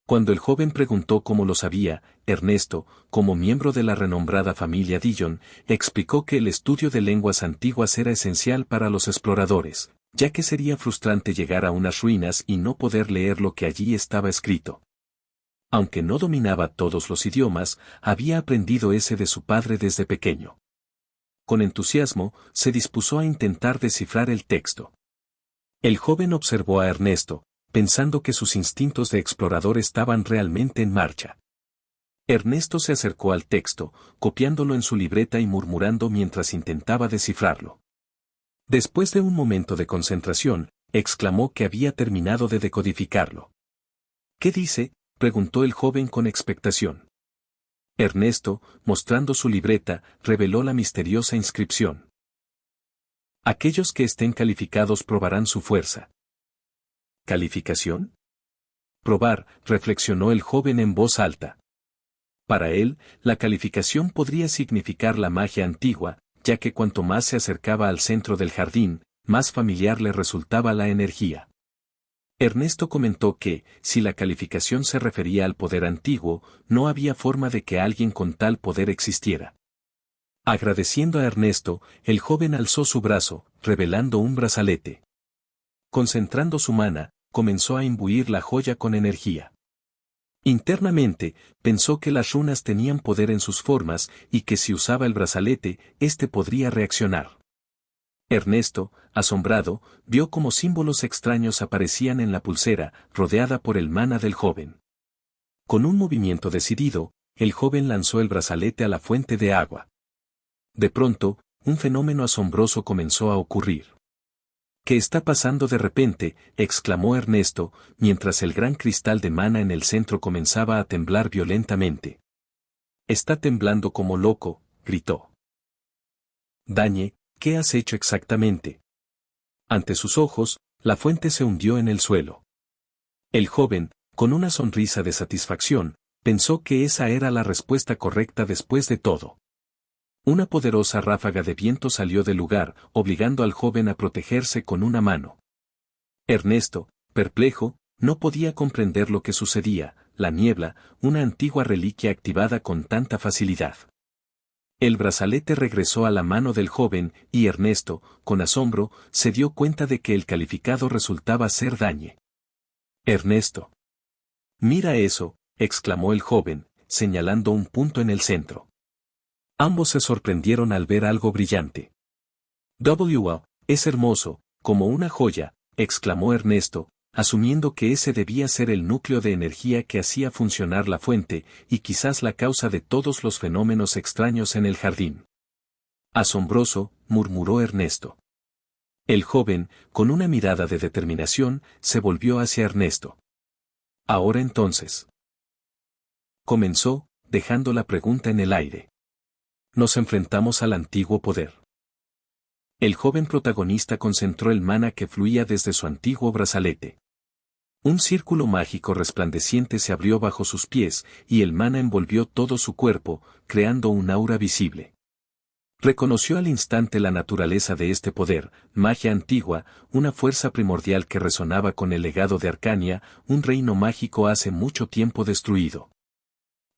Cuando el joven preguntó cómo lo sabía, Ernesto, como miembro de la renombrada familia Dillon, explicó que el estudio de lenguas antiguas era esencial para los exploradores, ya que sería frustrante llegar a unas ruinas y no poder leer lo que allí estaba escrito. Aunque no dominaba todos los idiomas, había aprendido ese de su padre desde pequeño. Con entusiasmo, se dispuso a intentar descifrar el texto. El joven observó a Ernesto, pensando que sus instintos de explorador estaban realmente en marcha. Ernesto se acercó al texto, copiándolo en su libreta y murmurando mientras intentaba descifrarlo. Después de un momento de concentración, exclamó que había terminado de decodificarlo. ¿Qué dice?, preguntó el joven con expectación. Ernesto, mostrando su libreta, reveló la misteriosa inscripción. Aquellos que estén calificados probarán su fuerza. ¿Calificación? Probar, reflexionó el joven en voz alta. Para él, la calificación podría significar la magia antigua, ya que cuanto más se acercaba al centro del jardín, más familiar le resultaba la energía. Ernesto comentó que, si la calificación se refería al poder antiguo, no había forma de que alguien con tal poder existiera. Agradeciendo a Ernesto, el joven alzó su brazo, revelando un brazalete. Concentrando su mana, comenzó a imbuir la joya con energía. Internamente, pensó que las runas tenían poder en sus formas y que si usaba el brazalete, éste podría reaccionar. Ernesto, asombrado, vio cómo símbolos extraños aparecían en la pulsera, rodeada por el mana del joven. Con un movimiento decidido, el joven lanzó el brazalete a la fuente de agua. De pronto, un fenómeno asombroso comenzó a ocurrir. ¿Qué está pasando de repente?, exclamó Ernesto, mientras el gran cristal de mana en el centro comenzaba a temblar violentamente. Está temblando como loco, gritó. Dañe, ¿qué has hecho exactamente? Ante sus ojos, la fuente se hundió en el suelo. El joven, con una sonrisa de satisfacción, pensó que esa era la respuesta correcta después de todo. Una poderosa ráfaga de viento salió del lugar, obligando al joven a protegerse con una mano. Ernesto, perplejo, no podía comprender lo que sucedía, la niebla, una antigua reliquia activada con tanta facilidad. El brazalete regresó a la mano del joven y Ernesto, con asombro, se dio cuenta de que el calificado resultaba ser Dañe. Ernesto. Mira eso, exclamó el joven, señalando un punto en el centro. Ambos se sorprendieron al ver algo brillante. «Wow, es hermoso, como una joya», exclamó Ernesto, asumiendo que ese debía ser el núcleo de energía que hacía funcionar la fuente, y quizás la causa de todos los fenómenos extraños en el jardín. «Asombroso», murmuró Ernesto. El joven, con una mirada de determinación, se volvió hacia Ernesto. «Ahora entonces». Comenzó, dejando la pregunta en el aire. Nos enfrentamos al antiguo poder. El joven protagonista concentró el mana que fluía desde su antiguo brazalete. Un círculo mágico resplandeciente se abrió bajo sus pies, y el mana envolvió todo su cuerpo, creando un aura visible. Reconoció al instante la naturaleza de este poder, magia antigua, una fuerza primordial que resonaba con el legado de Arcania, un reino mágico hace mucho tiempo destruido.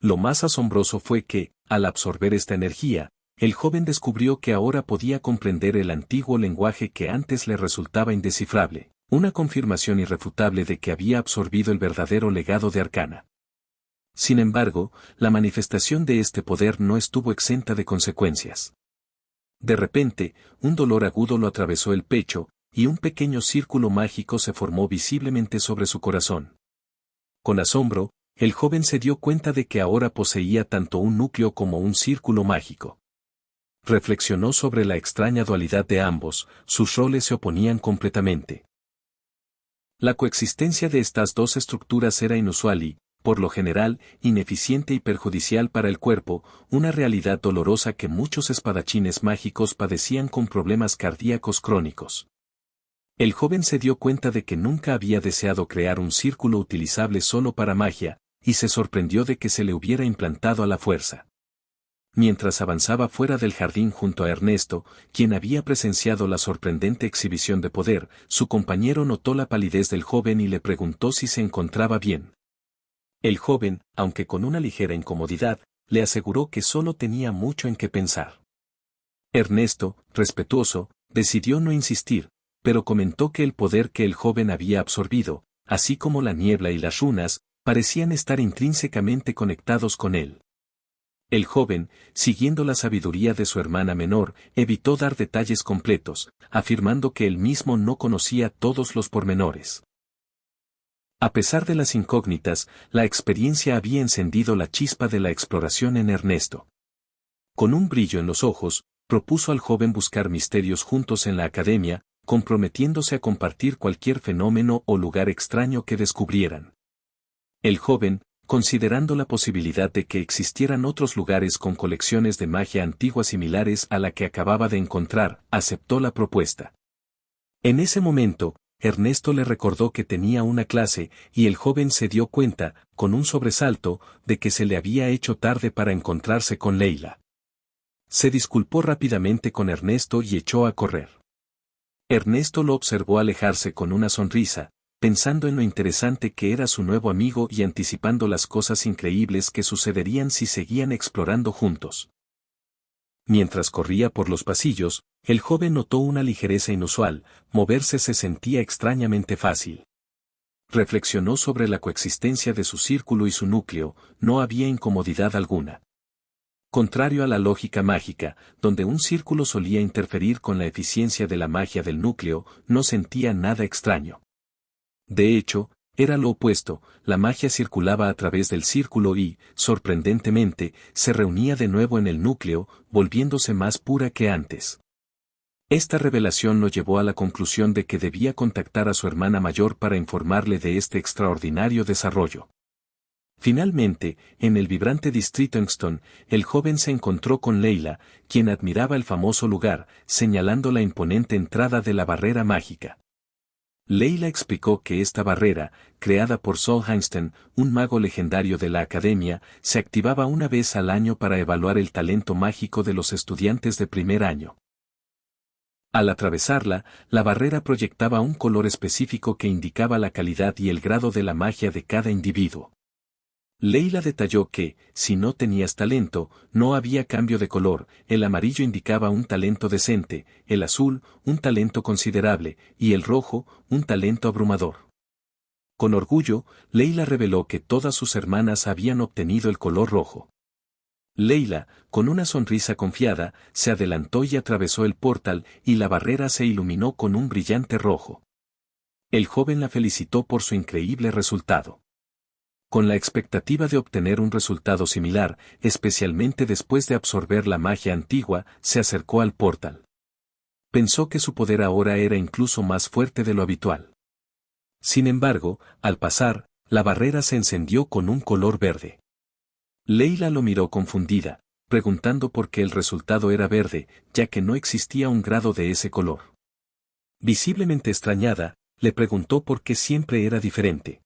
Lo más asombroso fue que, al absorber esta energía, el joven descubrió que ahora podía comprender el antiguo lenguaje que antes le resultaba indescifrable, una confirmación irrefutable de que había absorbido el verdadero legado de Arcana. Sin embargo, la manifestación de este poder no estuvo exenta de consecuencias. De repente, un dolor agudo lo atravesó el pecho, y un pequeño círculo mágico se formó visiblemente sobre su corazón. Con asombro, el joven se dio cuenta de que ahora poseía tanto un núcleo como un círculo mágico. Reflexionó sobre la extraña dualidad de ambos, sus roles se oponían completamente. La coexistencia de estas dos estructuras era inusual y, por lo general, ineficiente y perjudicial para el cuerpo, una realidad dolorosa que muchos espadachines mágicos padecían con problemas cardíacos crónicos. El joven se dio cuenta de que nunca había deseado crear un círculo utilizable solo para magia, y se sorprendió de que se le hubiera implantado a la fuerza. Mientras avanzaba fuera del jardín junto a Ernesto, quien había presenciado la sorprendente exhibición de poder, su compañero notó la palidez del joven y le preguntó si se encontraba bien. El joven, aunque con una ligera incomodidad, le aseguró que solo tenía mucho en qué pensar. Ernesto, respetuoso, decidió no insistir, pero comentó que el poder que el joven había absorbido, así como la niebla y las runas, parecían estar intrínsecamente conectados con él. El joven, siguiendo la sabiduría de su hermana menor, evitó dar detalles completos, afirmando que él mismo no conocía todos los pormenores. A pesar de las incógnitas, la experiencia había encendido la chispa de la exploración en Ernesto. Con un brillo en los ojos, propuso al joven buscar misterios juntos en la academia, comprometiéndose a compartir cualquier fenómeno o lugar extraño que descubrieran. El joven, considerando la posibilidad de que existieran otros lugares con colecciones de magia antigua similares a la que acababa de encontrar, aceptó la propuesta. En ese momento, Ernesto le recordó que tenía una clase, y el joven se dio cuenta, con un sobresalto, de que se le había hecho tarde para encontrarse con Leila. Se disculpó rápidamente con Ernesto y echó a correr. Ernesto lo observó alejarse con una sonrisa, pensando en lo interesante que era su nuevo amigo y anticipando las cosas increíbles que sucederían si seguían explorando juntos. Mientras corría por los pasillos, el joven notó una ligereza inusual, moverse se sentía extrañamente fácil. Reflexionó sobre la coexistencia de su círculo y su núcleo, no había incomodidad alguna. Contrario a la lógica mágica, donde un círculo solía interferir con la eficiencia de la magia del núcleo, no sentía nada extraño. De hecho, era lo opuesto, la magia circulaba a través del círculo y, sorprendentemente, se reunía de nuevo en el núcleo, volviéndose más pura que antes. Esta revelación lo llevó a la conclusión de que debía contactar a su hermana mayor para informarle de este extraordinario desarrollo. Finalmente, en el vibrante distrito Engston, el joven se encontró con Leila, quien admiraba el famoso lugar, señalando la imponente entrada de la barrera mágica. Leila explicó que esta barrera, creada por Sol Einstein, un mago legendario de la academia, se activaba una vez al año para evaluar el talento mágico de los estudiantes de primer año. Al atravesarla, la barrera proyectaba un color específico que indicaba la calidad y el grado de la magia de cada individuo. Leila detalló que, si no tenías talento, no había cambio de color, el amarillo indicaba un talento decente, el azul, un talento considerable, y el rojo, un talento abrumador. Con orgullo, Leila reveló que todas sus hermanas habían obtenido el color rojo. Leila, con una sonrisa confiada, se adelantó y atravesó el portal, y la barrera se iluminó con un brillante rojo. El joven la felicitó por su increíble resultado. Con la expectativa de obtener un resultado similar, especialmente después de absorber la magia antigua, se acercó al portal. Pensó que su poder ahora era incluso más fuerte de lo habitual. Sin embargo, al pasar, la barrera se encendió con un color verde. Leila lo miró confundida, preguntando por qué el resultado era verde, ya que no existía un grado de ese color. Visiblemente extrañada, le preguntó por qué siempre era diferente.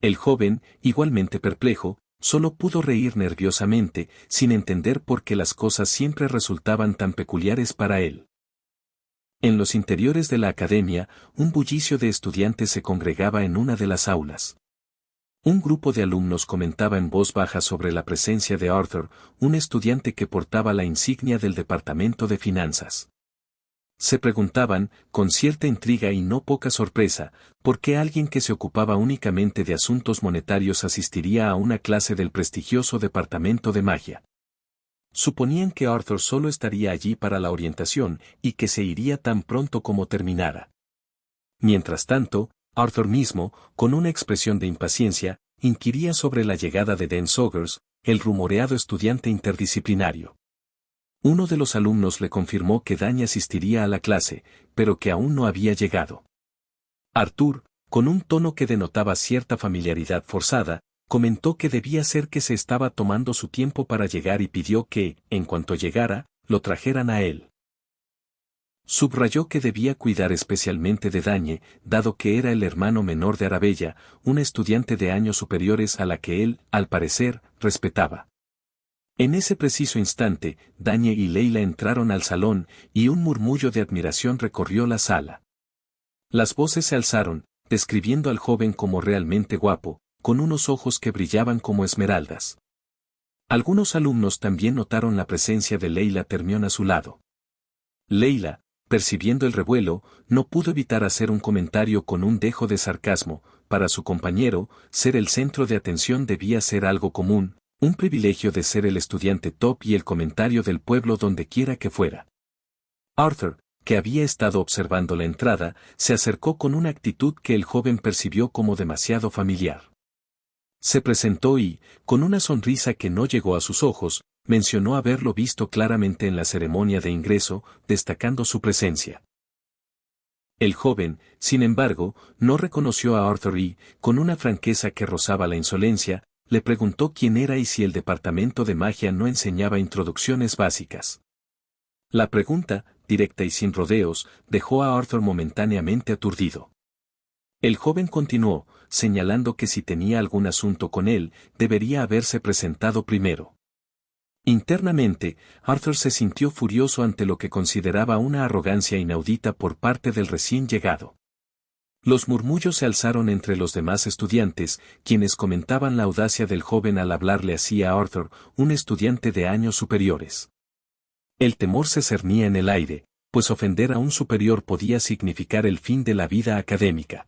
El joven, igualmente perplejo, solo pudo reír nerviosamente, sin entender por qué las cosas siempre resultaban tan peculiares para él. En los interiores de la academia, un bullicio de estudiantes se congregaba en una de las aulas. Un grupo de alumnos comentaba en voz baja sobre la presencia de Arthur, un estudiante que portaba la insignia del Departamento de Finanzas. Se preguntaban, con cierta intriga y no poca sorpresa, por qué alguien que se ocupaba únicamente de asuntos monetarios asistiría a una clase del prestigioso departamento de magia. Suponían que Arthur solo estaría allí para la orientación y que se iría tan pronto como terminara. Mientras tanto, Arthur mismo, con una expresión de impaciencia, inquiría sobre la llegada de Dan Soggers, el rumoreado estudiante interdisciplinario. Uno de los alumnos le confirmó que Dañe asistiría a la clase, pero que aún no había llegado. Arthur, con un tono que denotaba cierta familiaridad forzada, comentó que debía ser que se estaba tomando su tiempo para llegar y pidió que, en cuanto llegara, lo trajeran a él. Subrayó que debía cuidar especialmente de Dañe, dado que era el hermano menor de Arabella, una estudiante de años superiores a la que él, al parecer, respetaba. En ese preciso instante, Dañe y Leila entraron al salón, y un murmullo de admiración recorrió la sala. Las voces se alzaron, describiendo al joven como realmente guapo, con unos ojos que brillaban como esmeraldas. Algunos alumnos también notaron la presencia de Leila Termión a su lado. Leila, percibiendo el revuelo, no pudo evitar hacer un comentario con un dejo de sarcasmo. Para su compañero, ser el centro de atención debía ser algo común, un privilegio de ser el estudiante top y el comentario del pueblo donde quiera que fuera. Arthur, que había estado observando la entrada, se acercó con una actitud que el joven percibió como demasiado familiar. Se presentó y, con una sonrisa que no llegó a sus ojos, mencionó haberlo visto claramente en la ceremonia de ingreso, destacando su presencia. El joven, sin embargo, no reconoció a Arthur y, con una franqueza que rozaba la insolencia, le preguntó quién era y si el departamento de magia no enseñaba introducciones básicas. La pregunta, directa y sin rodeos, dejó a Arthur momentáneamente aturdido. El joven continuó, señalando que si tenía algún asunto con él, debería haberse presentado primero. Internamente, Arthur se sintió furioso ante lo que consideraba una arrogancia inaudita por parte del recién llegado. Los murmullos se alzaron entre los demás estudiantes, quienes comentaban la audacia del joven al hablarle así a Arthur, un estudiante de años superiores. El temor se cernía en el aire, pues ofender a un superior podía significar el fin de la vida académica.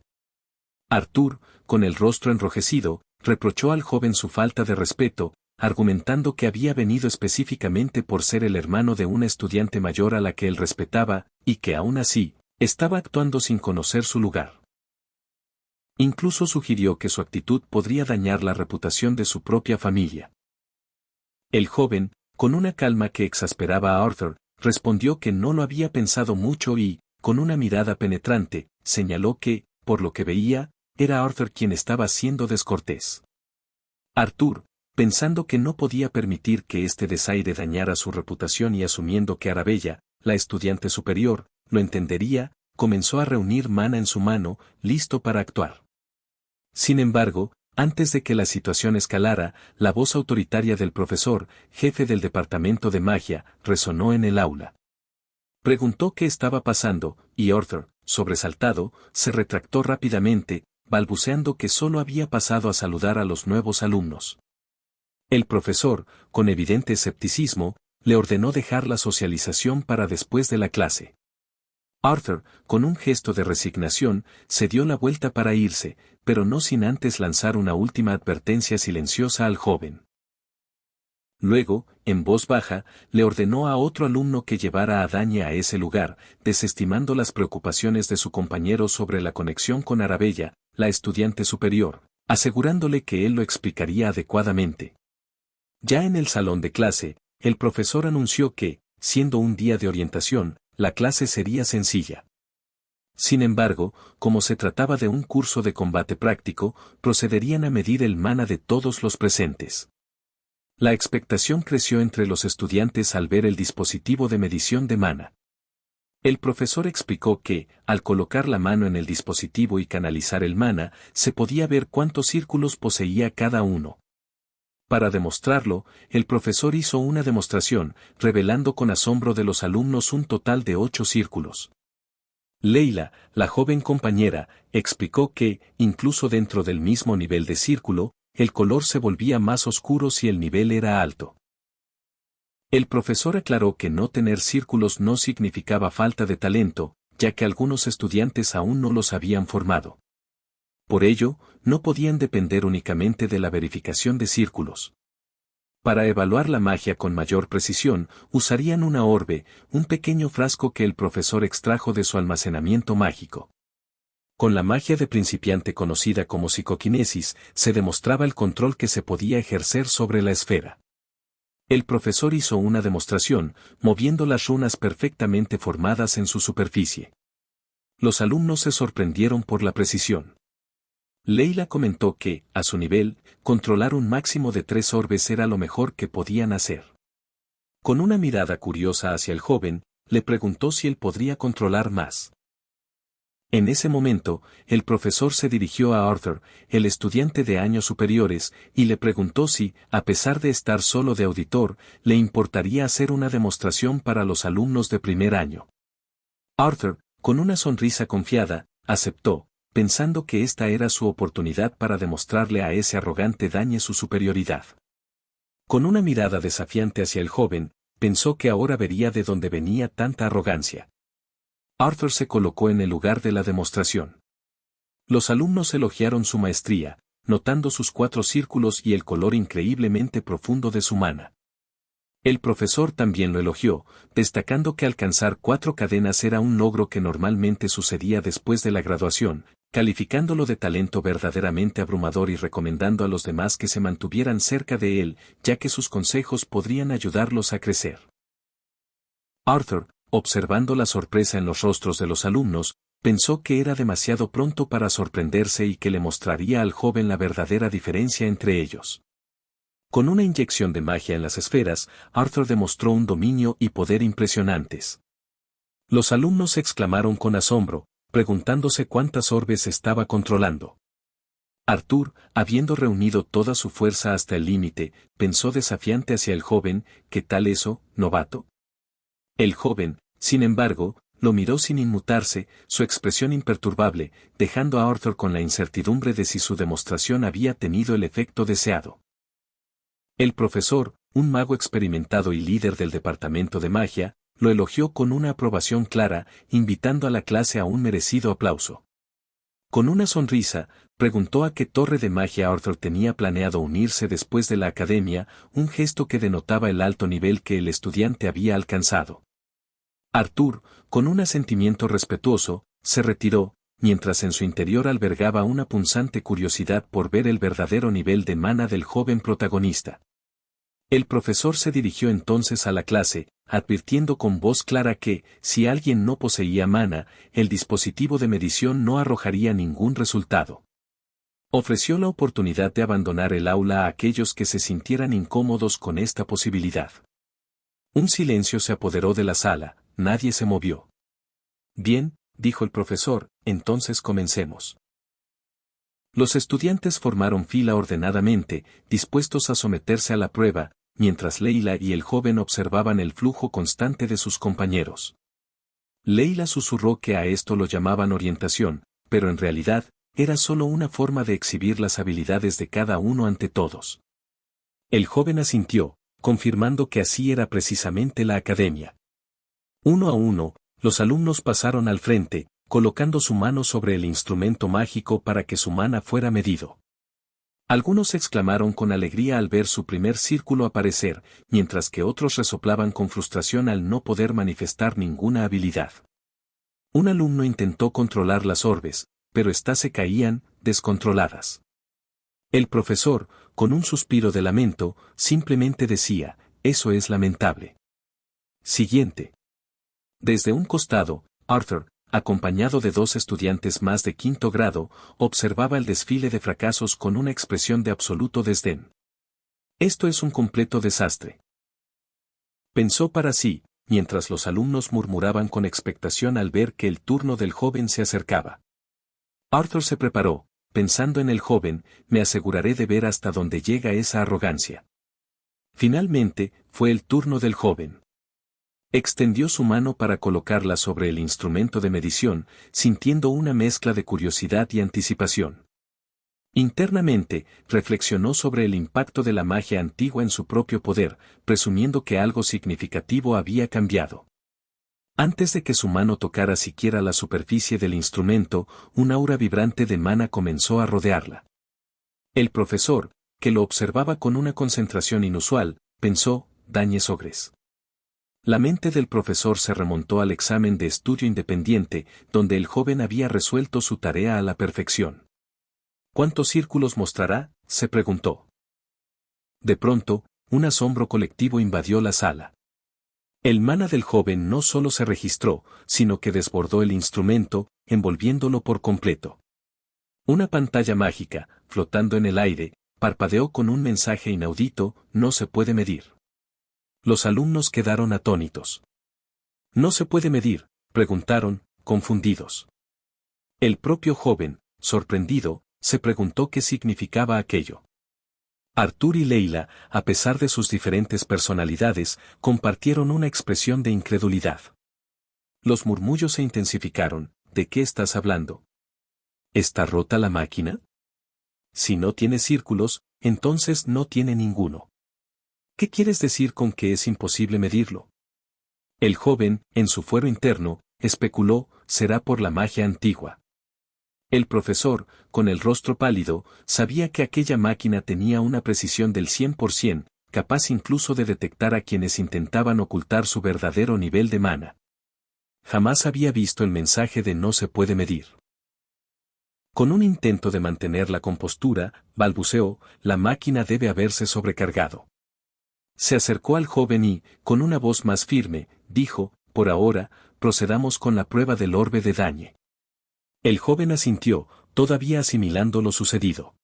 Arthur, con el rostro enrojecido, reprochó al joven su falta de respeto, argumentando que había venido específicamente por ser el hermano de una estudiante mayor a la que él respetaba, y que aún así, estaba actuando sin conocer su lugar. Incluso sugirió que su actitud podría dañar la reputación de su propia familia. El joven, con una calma que exasperaba a Arthur, respondió que no lo había pensado mucho y, con una mirada penetrante, señaló que, por lo que veía, era Arthur quien estaba siendo descortés. Arthur, pensando que no podía permitir que este desaire dañara su reputación y asumiendo que Arabella, la estudiante superior, lo entendería, comenzó a reunir mana en su mano, listo para actuar. Sin embargo, antes de que la situación escalara, la voz autoritaria del profesor, jefe del departamento de magia, resonó en el aula. Preguntó qué estaba pasando, y Arthur, sobresaltado, se retractó rápidamente, balbuceando que solo había pasado a saludar a los nuevos alumnos. El profesor, con evidente escepticismo, le ordenó dejar la socialización para después de la clase. Arthur, con un gesto de resignación, se dio la vuelta para irse, pero no sin antes lanzar una última advertencia silenciosa al joven. Luego, en voz baja, le ordenó a otro alumno que llevara a Dañe a ese lugar, desestimando las preocupaciones de su compañero sobre la conexión con Arabella, la estudiante superior, asegurándole que él lo explicaría adecuadamente. Ya en el salón de clase, el profesor anunció que, siendo un día de orientación, la clase sería sencilla. Sin embargo, como se trataba de un curso de combate práctico, procederían a medir el mana de todos los presentes. La expectación creció entre los estudiantes al ver el dispositivo de medición de mana. El profesor explicó que, al colocar la mano en el dispositivo y canalizar el mana, se podía ver cuántos círculos poseía cada uno. Para demostrarlo, el profesor hizo una demostración, revelando con asombro de los alumnos un total de 8 círculos. Leila, la joven compañera, explicó que, incluso dentro del mismo nivel de círculo, el color se volvía más oscuro si el nivel era alto. El profesor aclaró que no tener círculos no significaba falta de talento, ya que algunos estudiantes aún no los habían formado. Por ello, no podían depender únicamente de la verificación de círculos. Para evaluar la magia con mayor precisión, usarían una orbe, un pequeño frasco que el profesor extrajo de su almacenamiento mágico. Con la magia de principiante conocida como psicoquinesis, se demostraba el control que se podía ejercer sobre la esfera. El profesor hizo una demostración, moviendo las runas perfectamente formadas en su superficie. Los alumnos se sorprendieron por la precisión. Leila comentó que, a su nivel, controlar un máximo de 3 orbes era lo mejor que podían hacer. Con una mirada curiosa hacia el joven, le preguntó si él podría controlar más. En ese momento, el profesor se dirigió a Arthur, el estudiante de años superiores, y le preguntó si, a pesar de estar solo de auditor, le importaría hacer una demostración para los alumnos de primer año. Arthur, con una sonrisa confiada, aceptó, pensando que esta era su oportunidad para demostrarle a ese arrogante Dañe su superioridad. Con una mirada desafiante hacia el joven, pensó que ahora vería de dónde venía tanta arrogancia. Arthur se colocó en el lugar de la demostración. Los alumnos elogiaron su maestría, notando sus 4 círculos y el color increíblemente profundo de su mana. El profesor también lo elogió, destacando que alcanzar 4 cadenas era un logro que normalmente sucedía después de la graduación, calificándolo de talento verdaderamente abrumador y recomendando a los demás que se mantuvieran cerca de él, ya que sus consejos podrían ayudarlos a crecer. Arthur, observando la sorpresa en los rostros de los alumnos, pensó que era demasiado pronto para sorprenderse y que le mostraría al joven la verdadera diferencia entre ellos. Con una inyección de magia en las esferas, Arthur demostró un dominio y poder impresionantes. Los alumnos exclamaron con asombro, preguntándose cuántas orbes estaba controlando. Arthur, habiendo reunido toda su fuerza hasta el límite, pensó desafiante hacia el joven: ¿qué tal eso, novato? El joven, sin embargo, lo miró sin inmutarse, su expresión imperturbable, dejando a Arthur con la incertidumbre de si su demostración había tenido el efecto deseado. El profesor, un mago experimentado y líder del departamento de magia, lo elogió con una aprobación clara, invitando a la clase a un merecido aplauso. Con una sonrisa, preguntó a qué torre de magia Arthur tenía planeado unirse después de la academia, un gesto que denotaba el alto nivel que el estudiante había alcanzado. Arthur, con un asentimiento respetuoso, se retiró, mientras en su interior albergaba una punzante curiosidad por ver el verdadero nivel de mana del joven protagonista. El profesor se dirigió entonces a la clase, advirtiendo con voz clara que, si alguien no poseía mana, el dispositivo de medición no arrojaría ningún resultado. Ofreció la oportunidad de abandonar el aula a aquellos que se sintieran incómodos con esta posibilidad. Un silencio se apoderó de la sala, nadie se movió. Bien, dijo el profesor, entonces comencemos. Los estudiantes formaron fila ordenadamente, dispuestos a someterse a la prueba, mientras Leila y el joven observaban el flujo constante de sus compañeros. Leila susurró que a esto lo llamaban orientación, pero en realidad, era solo una forma de exhibir las habilidades de cada uno ante todos. El joven asintió, confirmando que así era precisamente la academia. Uno a uno, los alumnos pasaron al frente, colocando su mano sobre el instrumento mágico para que su mana fuera medido. Algunos exclamaron con alegría al ver su primer círculo aparecer, mientras que otros resoplaban con frustración al no poder manifestar ninguna habilidad. Un alumno intentó controlar las orbes, pero éstas se caían, descontroladas. El profesor, con un suspiro de lamento, simplemente decía: eso es lamentable. Siguiente. Desde un costado, Arthur, acompañado de 2 estudiantes más de 5º grado, observaba el desfile de fracasos con una expresión de absoluto desdén. Esto es un completo desastre. Pensó para sí, mientras los alumnos murmuraban con expectación al ver que el turno del joven se acercaba. Arthur se preparó, pensando en el joven: me aseguraré de ver hasta dónde llega esa arrogancia. Finalmente, fue el turno del joven. Extendió su mano para colocarla sobre el instrumento de medición, sintiendo una mezcla de curiosidad y anticipación. Internamente, reflexionó sobre el impacto de la magia antigua en su propio poder, presumiendo que algo significativo había cambiado. Antes de que su mano tocara siquiera la superficie del instrumento, un aura vibrante de mana comenzó a rodearla. El profesor, que lo observaba con una concentración inusual, pensó: dañes ogres. La mente del profesor se remontó al examen de estudio independiente, donde el joven había resuelto su tarea a la perfección. ¿Cuántos círculos mostrará?, se preguntó. De pronto, un asombro colectivo invadió la sala. El mana del joven no solo se registró, sino que desbordó el instrumento, envolviéndolo por completo. Una pantalla mágica, flotando en el aire, parpadeó con un mensaje inaudito: no se puede medir. Los alumnos quedaron atónitos. ¿No se puede medir?, preguntaron, confundidos. El propio joven, sorprendido, se preguntó qué significaba aquello. Arthur y Leila, a pesar de sus diferentes personalidades, compartieron una expresión de incredulidad. Los murmullos se intensificaron: ¿de qué estás hablando? ¿Está rota la máquina? Si no tiene círculos, entonces no tiene ninguno. ¿Qué quieres decir con que es imposible medirlo? El joven, en su fuero interno, especuló, será por la magia antigua. El profesor, con el rostro pálido, sabía que aquella máquina tenía una precisión del 100%, capaz incluso de detectar a quienes intentaban ocultar su verdadero nivel de mana. Jamás había visto el mensaje de no se puede medir. Con un intento de mantener la compostura, balbuceó, la máquina debe haberse sobrecargado. Se acercó al joven y, con una voz más firme, dijo, por ahora, procedamos con la prueba del orbe de Dañe. El joven asintió, todavía asimilando lo sucedido.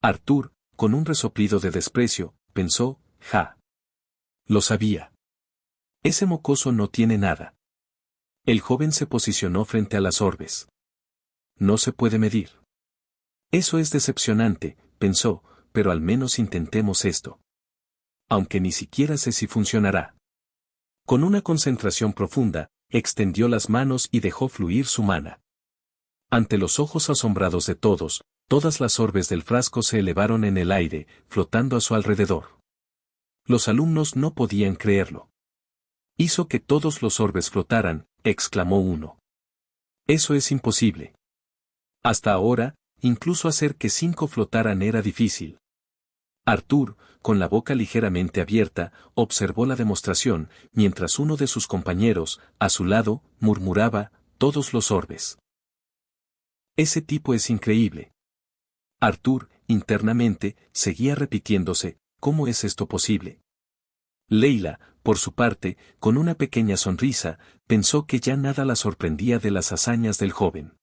Arthur, con un resoplido de desprecio, pensó, ja. Lo sabía. Ese mocoso no tiene nada. El joven se posicionó frente a las orbes. No se puede medir. Eso es decepcionante, pensó, pero al menos intentemos esto. Aunque ni siquiera sé si funcionará. Con una concentración profunda, extendió las manos y dejó fluir su mana. Ante los ojos asombrados de todos, todas las orbes del frasco se elevaron en el aire, flotando a su alrededor. Los alumnos no podían creerlo. Hizo que todos los orbes flotaran, exclamó uno. Eso es imposible. Hasta ahora, incluso hacer que 5 flotaran era difícil. Arthur, con la boca ligeramente abierta, observó la demostración, mientras uno de sus compañeros, a su lado, murmuraba, todos los orbes. Ese tipo es increíble. Arthur, internamente, seguía repitiéndose, ¿cómo es esto posible? Leila, por su parte, con una pequeña sonrisa, pensó que ya nada la sorprendía de las hazañas del joven.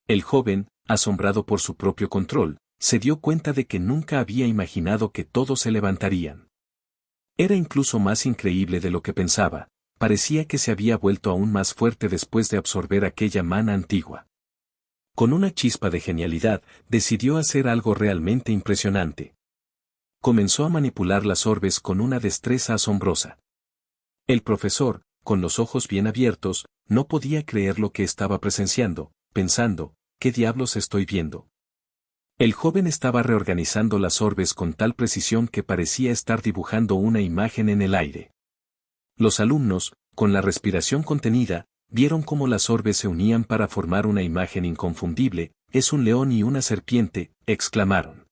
El joven, asombrado por su propio control, se dio cuenta de que nunca había imaginado que todos se levantarían. Era incluso más increíble de lo que pensaba, parecía que se había vuelto aún más fuerte después de absorber aquella mana antigua. Con una chispa de genialidad, decidió hacer algo realmente impresionante. Comenzó a manipular las orbes con una destreza asombrosa. El profesor, con los ojos bien abiertos, no podía creer lo que estaba presenciando, pensando, ¿qué diablos estoy viendo? El joven estaba reorganizando las orbes con tal precisión que parecía estar dibujando una imagen en el aire. Los alumnos, con la respiración contenida, vieron cómo las orbes se unían para formar una imagen inconfundible, es un león y una serpiente, exclamaron.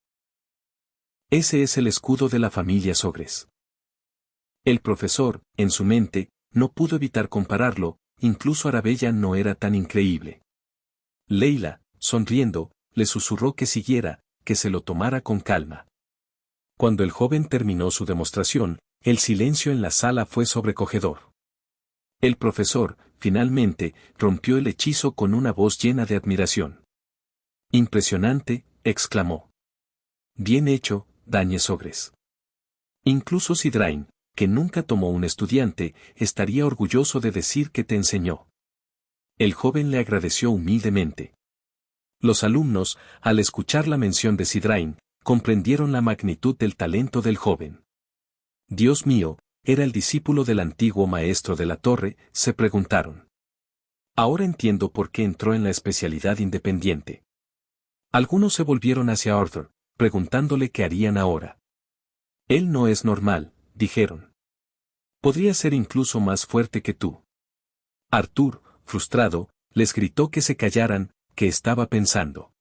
Ese es el escudo de la familia Sogres. El profesor, en su mente, no pudo evitar compararlo, incluso Arabella no era tan increíble. Leila, sonriendo, le susurró que siguiera, que se lo tomara con calma. Cuando el joven terminó su demostración, el silencio en la sala fue sobrecogedor. El profesor, finalmente, rompió el hechizo con una voz llena de admiración. Impresionante, exclamó. Bien hecho, Dañe Sogres. Incluso Sidrain, que nunca tomó un estudiante, estaría orgulloso de decir que te enseñó. El joven le agradeció humildemente. Los alumnos, al escuchar la mención de Sidrain, comprendieron la magnitud del talento del joven. Dios mío, era el discípulo del antiguo maestro de la torre, se preguntaron. Ahora entiendo por qué entró en la especialidad independiente. Algunos se volvieron hacia Arthur, preguntándole qué harían ahora. Él no es normal, dijeron. Podría ser incluso más fuerte que tú. Arthur, frustrado, les gritó que se callaran, que estaba pensando.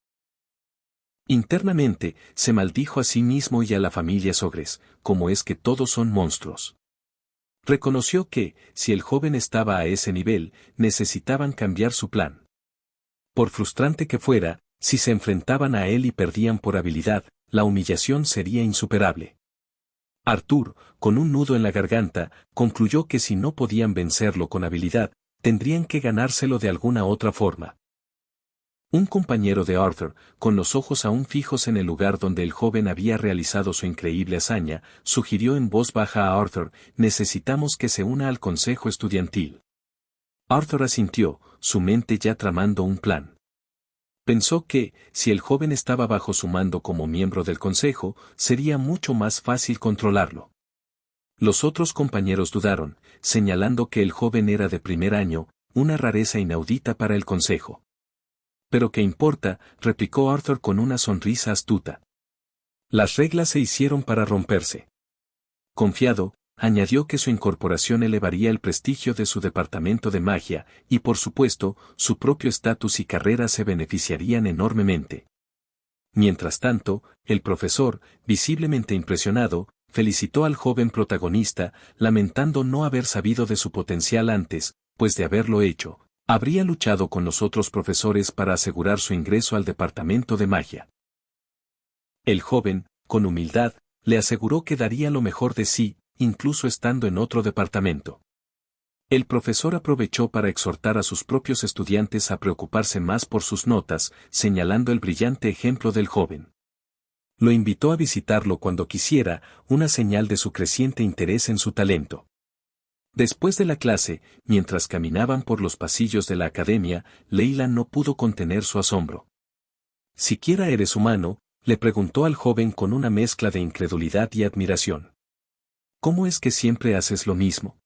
Internamente, se maldijo a sí mismo y a la familia Sogres, como es que todos son monstruos. Reconoció que, si el joven estaba a ese nivel, necesitaban cambiar su plan. Por frustrante que fuera, si se enfrentaban a él y perdían por habilidad, la humillación sería insuperable. Arthur, con un nudo en la garganta, concluyó que si no podían vencerlo con habilidad, tendrían que ganárselo de alguna otra forma. Un compañero de Arthur, con los ojos aún fijos en el lugar donde el joven había realizado su increíble hazaña, sugirió en voz baja a Arthur, necesitamos que se una al consejo estudiantil. Arthur asintió, su mente ya tramando un plan. Pensó que, si el joven estaba bajo su mando como miembro del consejo, sería mucho más fácil controlarlo. Los otros compañeros dudaron, señalando que el joven era de primer año, una rareza inaudita para el consejo. «¿Pero qué importa?», replicó Arthur con una sonrisa astuta. Las reglas se hicieron para romperse. Confiado, añadió que su incorporación elevaría el prestigio de su departamento de magia, y por supuesto, su propio estatus y carrera se beneficiarían enormemente. Mientras tanto, el profesor, visiblemente impresionado, felicitó al joven protagonista, lamentando no haber sabido de su potencial antes, pues de haberlo hecho, habría luchado con los otros profesores para asegurar su ingreso al departamento de magia. El joven, con humildad, le aseguró que daría lo mejor de sí, incluso estando en otro departamento. El profesor aprovechó para exhortar a sus propios estudiantes a preocuparse más por sus notas, señalando el brillante ejemplo del joven. Lo invitó a visitarlo cuando quisiera, una señal de su creciente interés en su talento. Después de la clase, mientras caminaban por los pasillos de la academia, Leila no pudo contener su asombro. ¿Siquiera eres humano?, le preguntó al joven con una mezcla de incredulidad y admiración. ¿Cómo es que siempre haces lo mismo?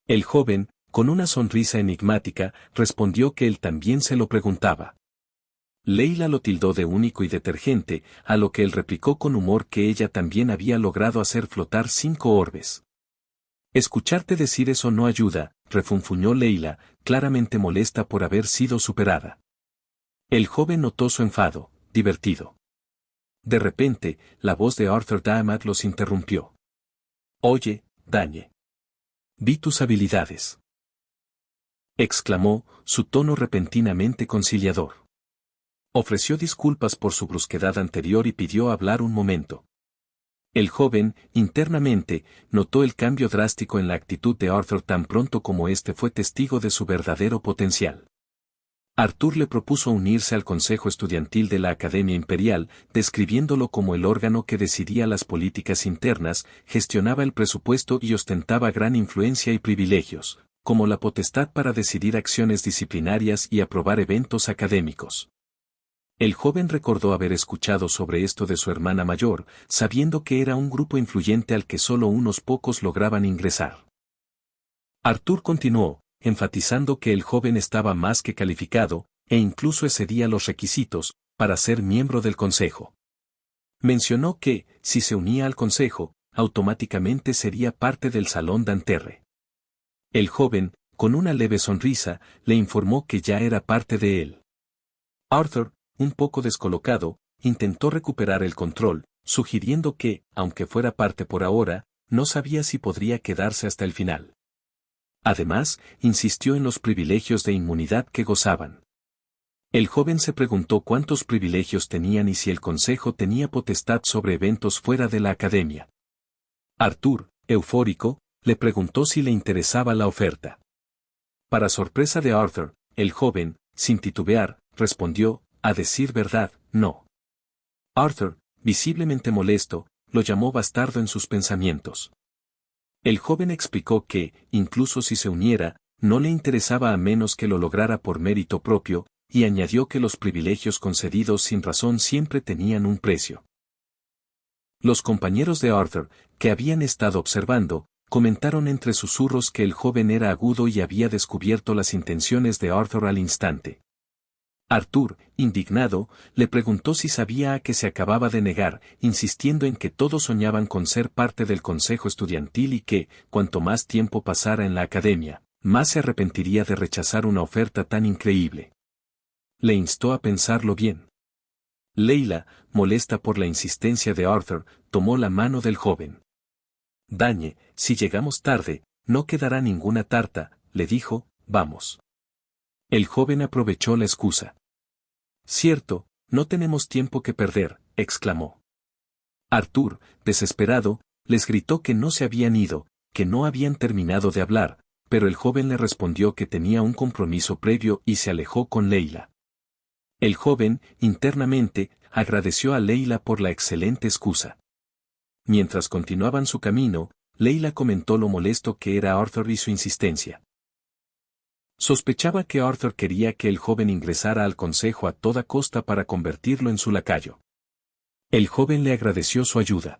El joven, con una sonrisa enigmática, respondió que él también se lo preguntaba. Leila lo tildó de único y detergente, a lo que él replicó con humor que ella también había logrado hacer flotar 5 orbes. Escucharte decir eso no ayuda, refunfuñó Leila, claramente molesta por haber sido superada. El joven notó su enfado, divertido. De repente, la voz de Arthur Damat los interrumpió. Oye, Dañe. Vi tus habilidades. Exclamó, su tono repentinamente conciliador. Ofreció disculpas por su brusquedad anterior y pidió hablar un momento. El joven, internamente, notó el cambio drástico en la actitud de Arthur tan pronto como éste fue testigo de su verdadero potencial. Arthur le propuso unirse al Consejo Estudiantil de la Academia Imperial, describiéndolo como el órgano que decidía las políticas internas, gestionaba el presupuesto y ostentaba gran influencia y privilegios, como la potestad para decidir acciones disciplinarias y aprobar eventos académicos. El joven recordó haber escuchado sobre esto de su hermana mayor, sabiendo que era un grupo influyente al que solo unos pocos lograban ingresar. Arthur continuó, enfatizando que el joven estaba más que calificado, e incluso excedía los requisitos, para ser miembro del consejo. Mencionó que, si se unía al consejo, automáticamente sería parte del salón Danterre. El joven, con una leve sonrisa, le informó que ya era parte de él. Arthur, un poco descolocado, intentó recuperar el control, sugiriendo que, aunque fuera parte por ahora, no sabía si podría quedarse hasta el final. Además, insistió en los privilegios de inmunidad que gozaban. El joven se preguntó cuántos privilegios tenían y si el consejo tenía potestad sobre eventos fuera de la academia. Arthur, eufórico, le preguntó si le interesaba la oferta. Para sorpresa de Arthur, el joven, sin titubear, respondió, a decir verdad, no. Arthur, visiblemente molesto, lo llamó bastardo en sus pensamientos. El joven explicó que, incluso si se uniera, no le interesaba a menos que lo lograra por mérito propio, y añadió que los privilegios concedidos sin razón siempre tenían un precio. Los compañeros de Arthur, que habían estado observando, comentaron entre susurros que el joven era agudo y había descubierto las intenciones de Arthur al instante. Arthur, indignado, le preguntó si sabía a qué se acababa de negar, insistiendo en que todos soñaban con ser parte del consejo estudiantil y que, cuanto más tiempo pasara en la academia, más se arrepentiría de rechazar una oferta tan increíble. Le instó a pensarlo bien. Leila, molesta por la insistencia de Arthur, tomó la mano del joven. Dañe, si llegamos tarde, no quedará ninguna tarta, le dijo, vamos. El joven aprovechó la excusa. Cierto, no tenemos tiempo que perder, exclamó. Arthur, desesperado, les gritó que no se habían ido, que no habían terminado de hablar, pero el joven le respondió que tenía un compromiso previo y se alejó con Leila. El joven, internamente, agradeció a Leila por la excelente excusa. Mientras continuaban su camino, Leila comentó lo molesto que era Arthur y su insistencia. Sospechaba que Arthur quería que el joven ingresara al consejo a toda costa para convertirlo en su lacayo. El joven le agradeció su ayuda.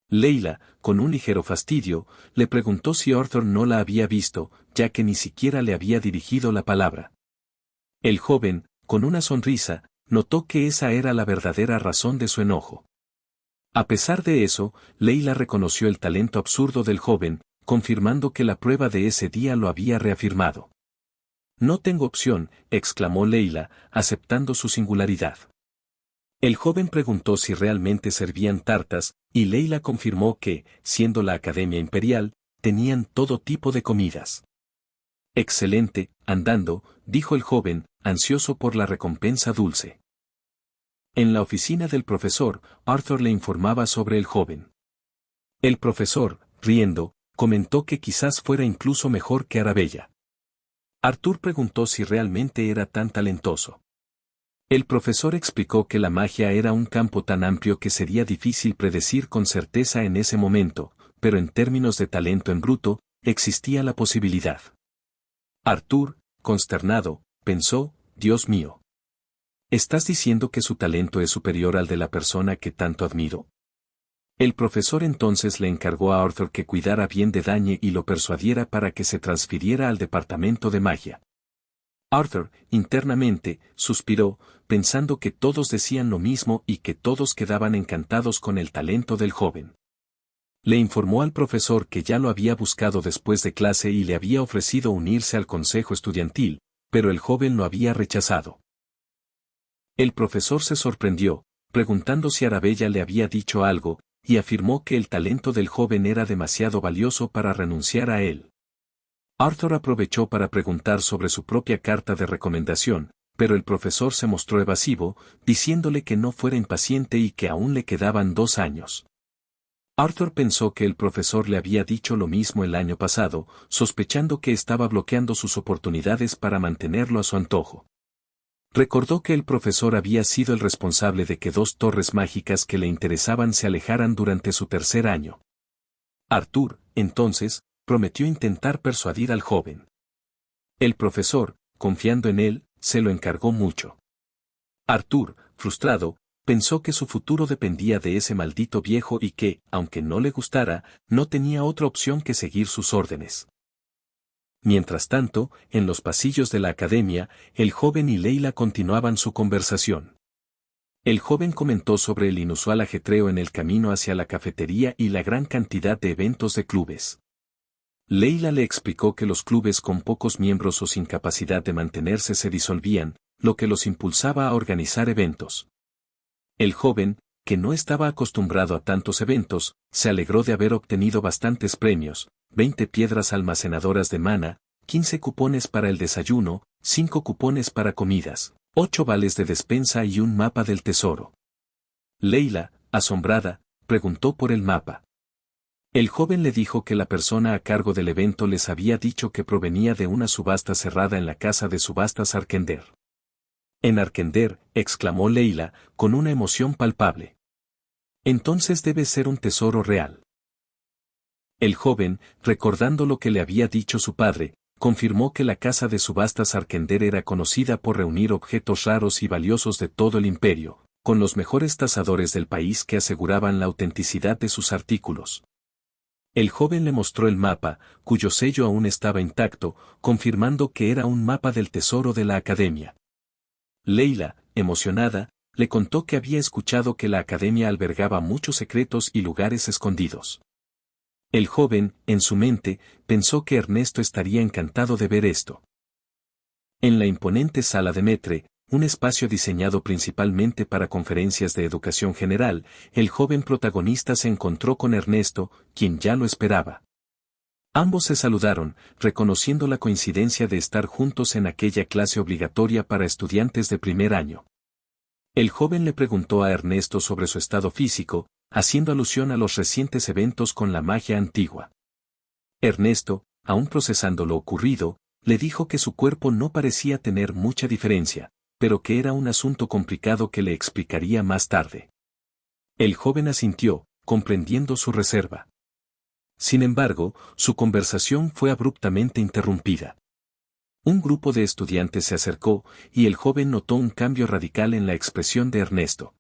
Leila, con un ligero fastidio, le preguntó si Arthur no la había visto, ya que ni siquiera le había dirigido la palabra. El joven, con una sonrisa, notó que esa era la verdadera razón de su enojo. A pesar de eso, Leila reconoció el talento absurdo del joven, confirmando que la prueba de ese día lo había reafirmado. No tengo opción, exclamó Leila, aceptando su singularidad. El joven preguntó si realmente servían tartas, y Leila confirmó que, siendo la Academia Imperial, tenían todo tipo de comidas. Excelente, andando, dijo el joven, ansioso por la recompensa dulce. En la oficina del profesor, Arthur le informaba sobre el joven. El profesor, riendo, comentó que quizás fuera incluso mejor que Arabella. Arthur preguntó si realmente era tan talentoso. El profesor explicó que la magia era un campo tan amplio que sería difícil predecir con certeza en ese momento, pero en términos de talento en bruto, existía la posibilidad. Arthur, consternado, pensó, Dios mío. ¿Estás diciendo que su talento es superior al de la persona que tanto admiro? El profesor entonces le encargó a Arthur que cuidara bien de Dañe y lo persuadiera para que se transfiriera al departamento de magia. Arthur, internamente, suspiró, pensando que todos decían lo mismo y que todos quedaban encantados con el talento del joven. Le informó al profesor que ya lo había buscado después de clase y le había ofrecido unirse al consejo estudiantil, pero el joven lo había rechazado. El profesor se sorprendió, preguntando si Arabella le había dicho algo, y afirmó que el talento del joven era demasiado valioso para renunciar a él. Arthur aprovechó para preguntar sobre su propia carta de recomendación, pero el profesor se mostró evasivo, diciéndole que no fuera impaciente y que aún le quedaban 2 años. Arthur pensó que el profesor le había dicho lo mismo el año pasado, sospechando que estaba bloqueando sus oportunidades para mantenerlo a su antojo. Recordó que el profesor había sido el responsable de que 2 torres mágicas que le interesaban se alejaran durante su 3er año. Arthur, entonces, prometió intentar persuadir al joven. El profesor, confiando en él, se lo encargó mucho. Arthur, frustrado, pensó que su futuro dependía de ese maldito viejo y que, aunque no le gustara, no tenía otra opción que seguir sus órdenes. Mientras tanto, en los pasillos de la academia, el joven y Leila continuaban su conversación. El joven comentó sobre el inusual ajetreo en el camino hacia la cafetería y la gran cantidad de eventos de clubes. Leila le explicó que los clubes con pocos miembros o sin capacidad de mantenerse se disolvían, lo que los impulsaba a organizar eventos. El joven, que no estaba acostumbrado a tantos eventos, se alegró de haber obtenido bastantes premios, 20 piedras almacenadoras de mana, 15 cupones para el desayuno, 5 cupones para comidas, 8 vales de despensa y un mapa del tesoro. Leila, asombrada, preguntó por el mapa. El joven le dijo que la persona a cargo del evento les había dicho que provenía de una subasta cerrada en la casa de subastas Arkender. En Arkender, exclamó Leila, con una emoción palpable. Entonces debe ser un tesoro real. El joven, recordando lo que le había dicho su padre, confirmó que la casa de subastas Arkender era conocida por reunir objetos raros y valiosos de todo el imperio, con los mejores tasadores del país que aseguraban la autenticidad de sus artículos. El joven le mostró el mapa, cuyo sello aún estaba intacto, confirmando que era un mapa del tesoro de la academia. Leila, emocionada, le contó que había escuchado que la academia albergaba muchos secretos y lugares escondidos. El joven, en su mente, pensó que Ernesto estaría encantado de ver esto. En la imponente sala de Metre, un espacio diseñado principalmente para conferencias de educación general, el joven protagonista se encontró con Ernesto, quien ya lo esperaba. Ambos se saludaron, reconociendo la coincidencia de estar juntos en aquella clase obligatoria para estudiantes de 1er año. El joven le preguntó a Ernesto sobre su estado físico, haciendo alusión a los recientes eventos con la magia antigua. Ernesto, aún procesando lo ocurrido, le dijo que su cuerpo no parecía tener mucha diferencia, pero que era un asunto complicado que le explicaría más tarde. El joven asintió, comprendiendo su reserva. Sin embargo, su conversación fue abruptamente interrumpida. Un grupo de estudiantes se acercó, y el joven notó un cambio radical en la expresión de Ernesto.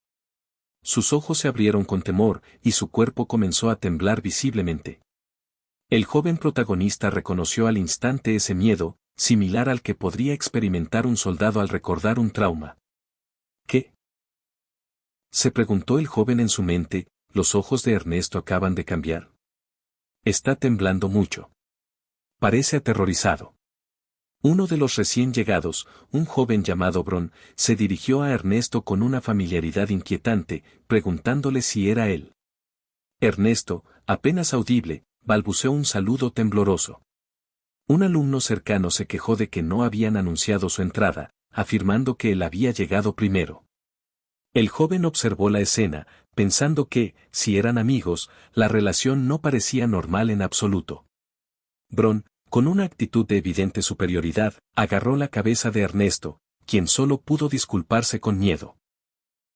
Sus ojos se abrieron con temor, y su cuerpo comenzó a temblar visiblemente. El joven protagonista reconoció al instante ese miedo, similar al que podría experimentar un soldado al recordar un trauma. ¿Qué? Se preguntó el joven en su mente, los ojos de Ernesto acaban de cambiar. Está temblando mucho. Parece aterrorizado. Uno de los recién llegados, un joven llamado Bron, se dirigió a Ernesto con una familiaridad inquietante, preguntándole si era él. Ernesto, apenas audible, balbuceó un saludo tembloroso. Un alumno cercano se quejó de que no habían anunciado su entrada, afirmando que él había llegado primero. El joven observó la escena, pensando que, si eran amigos, la relación no parecía normal en absoluto. Bron, con una actitud de evidente superioridad, agarró la cabeza de Ernesto, quien solo pudo disculparse con miedo.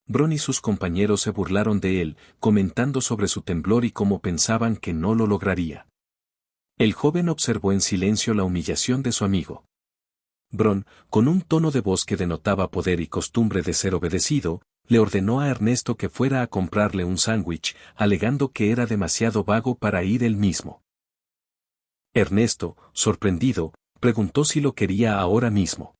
Bron y sus compañeros se burlaron de él, comentando sobre su temblor y cómo pensaban que no lo lograría. El joven observó en silencio la humillación de su amigo. Bron, con un tono de voz que denotaba poder y costumbre de ser obedecido, le ordenó a Ernesto que fuera a comprarle un sándwich, alegando que era demasiado vago para ir él mismo. Ernesto, sorprendido, preguntó si lo quería ahora mismo.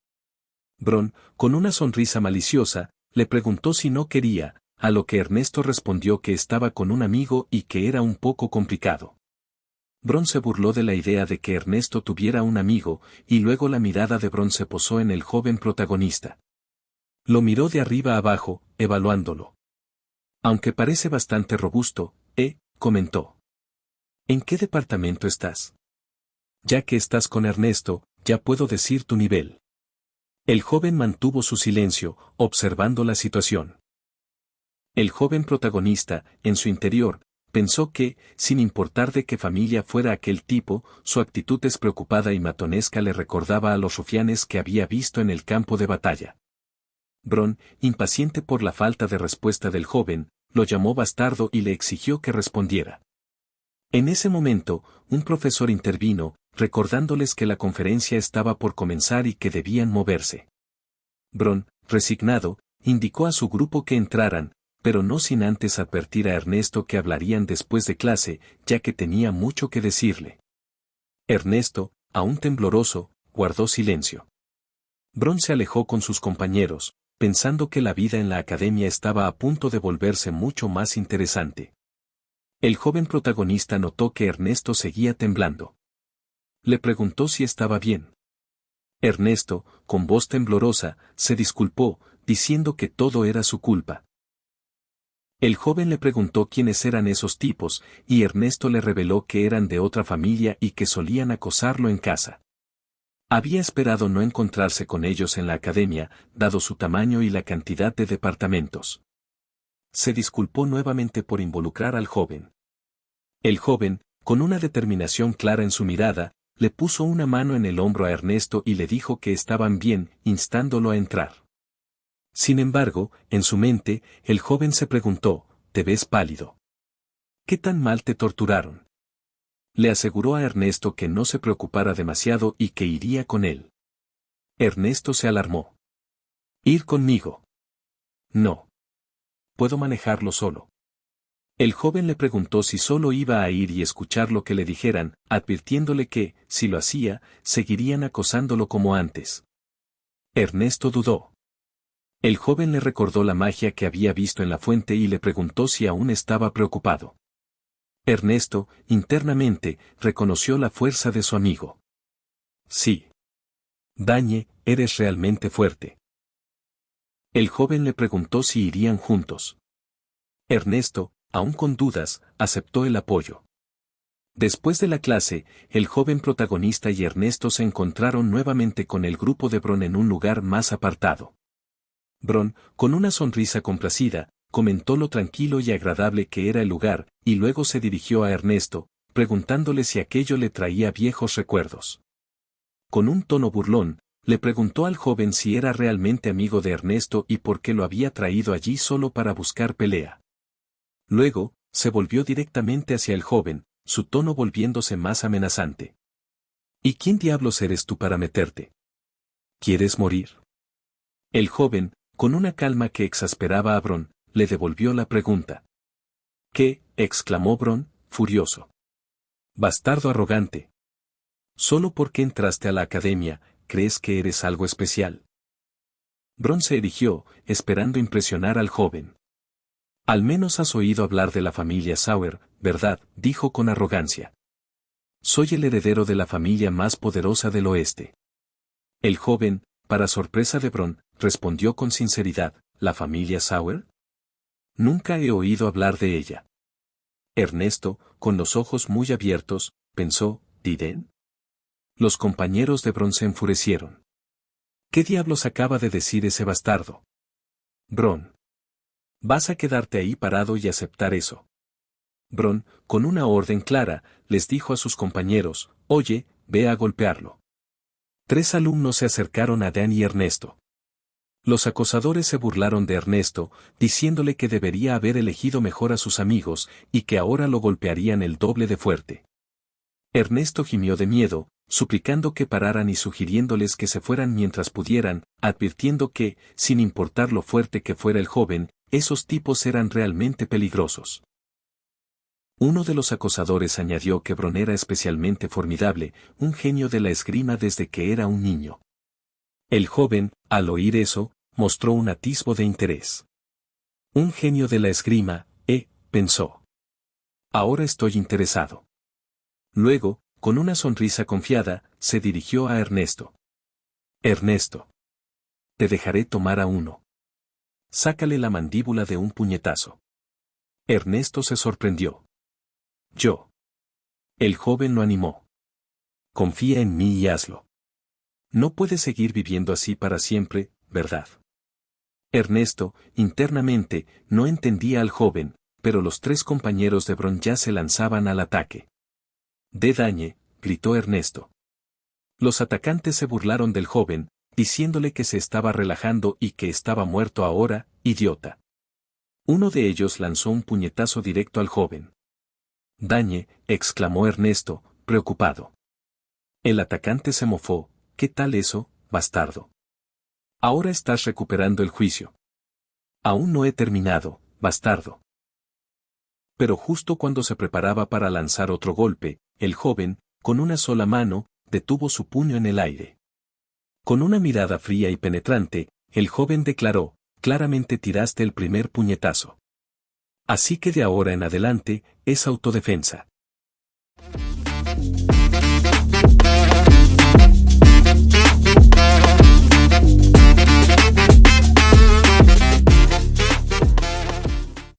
Bron, con una sonrisa maliciosa, le preguntó si no quería, a lo que Ernesto respondió que estaba con un amigo y que era un poco complicado. Bron se burló de la idea de que Ernesto tuviera un amigo, y luego la mirada de Bron se posó en el joven protagonista. Lo miró de arriba abajo, evaluándolo. Aunque parece bastante robusto, comentó. ¿En qué departamento estás? Ya que estás con Ernesto, ya puedo decir tu nivel. El joven mantuvo su silencio, observando la situación. El joven protagonista, en su interior, pensó que, sin importar de qué familia fuera aquel tipo, su actitud despreocupada y matonesca le recordaba a los rufianes que había visto en el campo de batalla. Bron, impaciente por la falta de respuesta del joven, lo llamó bastardo y le exigió que respondiera. En ese momento, un profesor intervino, recordándoles que la conferencia estaba por comenzar y que debían moverse. Bron, resignado, indicó a su grupo que entraran, pero no sin antes advertir a Ernesto que hablarían después de clase, ya que tenía mucho que decirle. Ernesto, aún tembloroso, guardó silencio. Bron se alejó con sus compañeros, pensando que la vida en la academia estaba a punto de volverse mucho más interesante. El joven protagonista notó que Ernesto seguía temblando. Le preguntó si estaba bien. Ernesto, con voz temblorosa, se disculpó, diciendo que todo era su culpa. El joven le preguntó quiénes eran esos tipos, y Ernesto le reveló que eran de otra familia y que solían acosarlo en casa. Había esperado no encontrarse con ellos en la academia, dado su tamaño y la cantidad de departamentos. Se disculpó nuevamente por involucrar al joven. El joven, con una determinación clara en su mirada, le puso una mano en el hombro a Ernesto y le dijo que estaban bien, instándolo a entrar. Sin embargo, en su mente, el joven se preguntó, «¿Te ves pálido? ¿Qué tan mal te torturaron?». Le aseguró a Ernesto que no se preocupara demasiado y que iría con él. Ernesto se alarmó. «¿Ir conmigo?». «No. Puedo manejarlo solo». El joven le preguntó si solo iba a ir y escuchar lo que le dijeran, advirtiéndole que, si lo hacía, seguirían acosándolo como antes. Ernesto dudó. El joven le recordó la magia que había visto en la fuente y le preguntó si aún estaba preocupado. Ernesto, internamente, reconoció la fuerza de su amigo. «Sí. Dañe, eres realmente fuerte». El joven le preguntó si irían juntos. Ernesto, aún con dudas, aceptó el apoyo. Después de la clase, el joven protagonista y Ernesto se encontraron nuevamente con el grupo de Bron en un lugar más apartado. Bron, con una sonrisa complacida, comentó lo tranquilo y agradable que era el lugar, y luego se dirigió a Ernesto, preguntándole si aquello le traía viejos recuerdos. Con un tono burlón, le preguntó al joven si era realmente amigo de Ernesto y por qué lo había traído allí solo para buscar pelea. Luego, se volvió directamente hacia el joven, su tono volviéndose más amenazante. «¿Y quién diablos eres tú para meterte? ¿Quieres morir?». El joven, con una calma que exasperaba a Bron, le devolvió la pregunta. «¿Qué?», exclamó Bron, furioso. «Bastardo arrogante. Solo porque entraste a la academia, ¿crees que eres algo especial?». Bron se erigió, esperando impresionar al joven. Al menos has oído hablar de la familia Sauer, ¿verdad?, dijo con arrogancia. Soy el heredero de la familia más poderosa del oeste. El joven, para sorpresa de Bron, respondió con sinceridad, ¿la familia Sauer? Nunca he oído hablar de ella. Ernesto, con los ojos muy abiertos, pensó, ¿Diden? Los compañeros de Bron se enfurecieron. ¿Qué diablos acaba de decir ese bastardo? Bron. Vas a quedarte ahí parado y aceptar eso. Bron, con una orden clara, les dijo a sus compañeros, oye, ve a golpearlo. 3 alumnos se acercaron a Dan y Ernesto. Los acosadores se burlaron de Ernesto, diciéndole que debería haber elegido mejor a sus amigos, y que ahora lo golpearían el doble de fuerte. Ernesto gimió de miedo, suplicando que pararan y sugiriéndoles que se fueran mientras pudieran, advirtiendo que, sin importar lo fuerte que fuera el joven, esos tipos eran realmente peligrosos. Uno de los acosadores añadió que Bron era especialmente formidable, un genio de la esgrima desde que era un niño. El joven, al oír eso, mostró un atisbo de interés. Un genio de la esgrima, pensó. Ahora estoy interesado. Luego, con una sonrisa confiada, se dirigió a Ernesto. Ernesto. Te dejaré tomar a uno. Sácale la mandíbula de un puñetazo. Ernesto se sorprendió. Yo. El joven lo animó. Confía en mí y hazlo. No puedes seguir viviendo así para siempre, ¿verdad? Ernesto, internamente, no entendía al joven, pero los 3 compañeros de Bron ya se lanzaban al ataque. «De dañe», gritó Ernesto. Los atacantes se burlaron del joven, diciéndole que se estaba relajando y que estaba muerto ahora, idiota. Uno de ellos lanzó un puñetazo directo al joven. «Dañe», exclamó Ernesto, preocupado. El atacante se mofó, «¿Qué tal eso, bastardo? Ahora estás recuperando el juicio». «Aún no he terminado, bastardo». Pero justo cuando se preparaba para lanzar otro golpe, el joven, con una sola mano, detuvo su puño en el aire. Con una mirada fría y penetrante, el joven declaró, «Claramente tiraste el primer puñetazo. Así que de ahora en adelante, es autodefensa».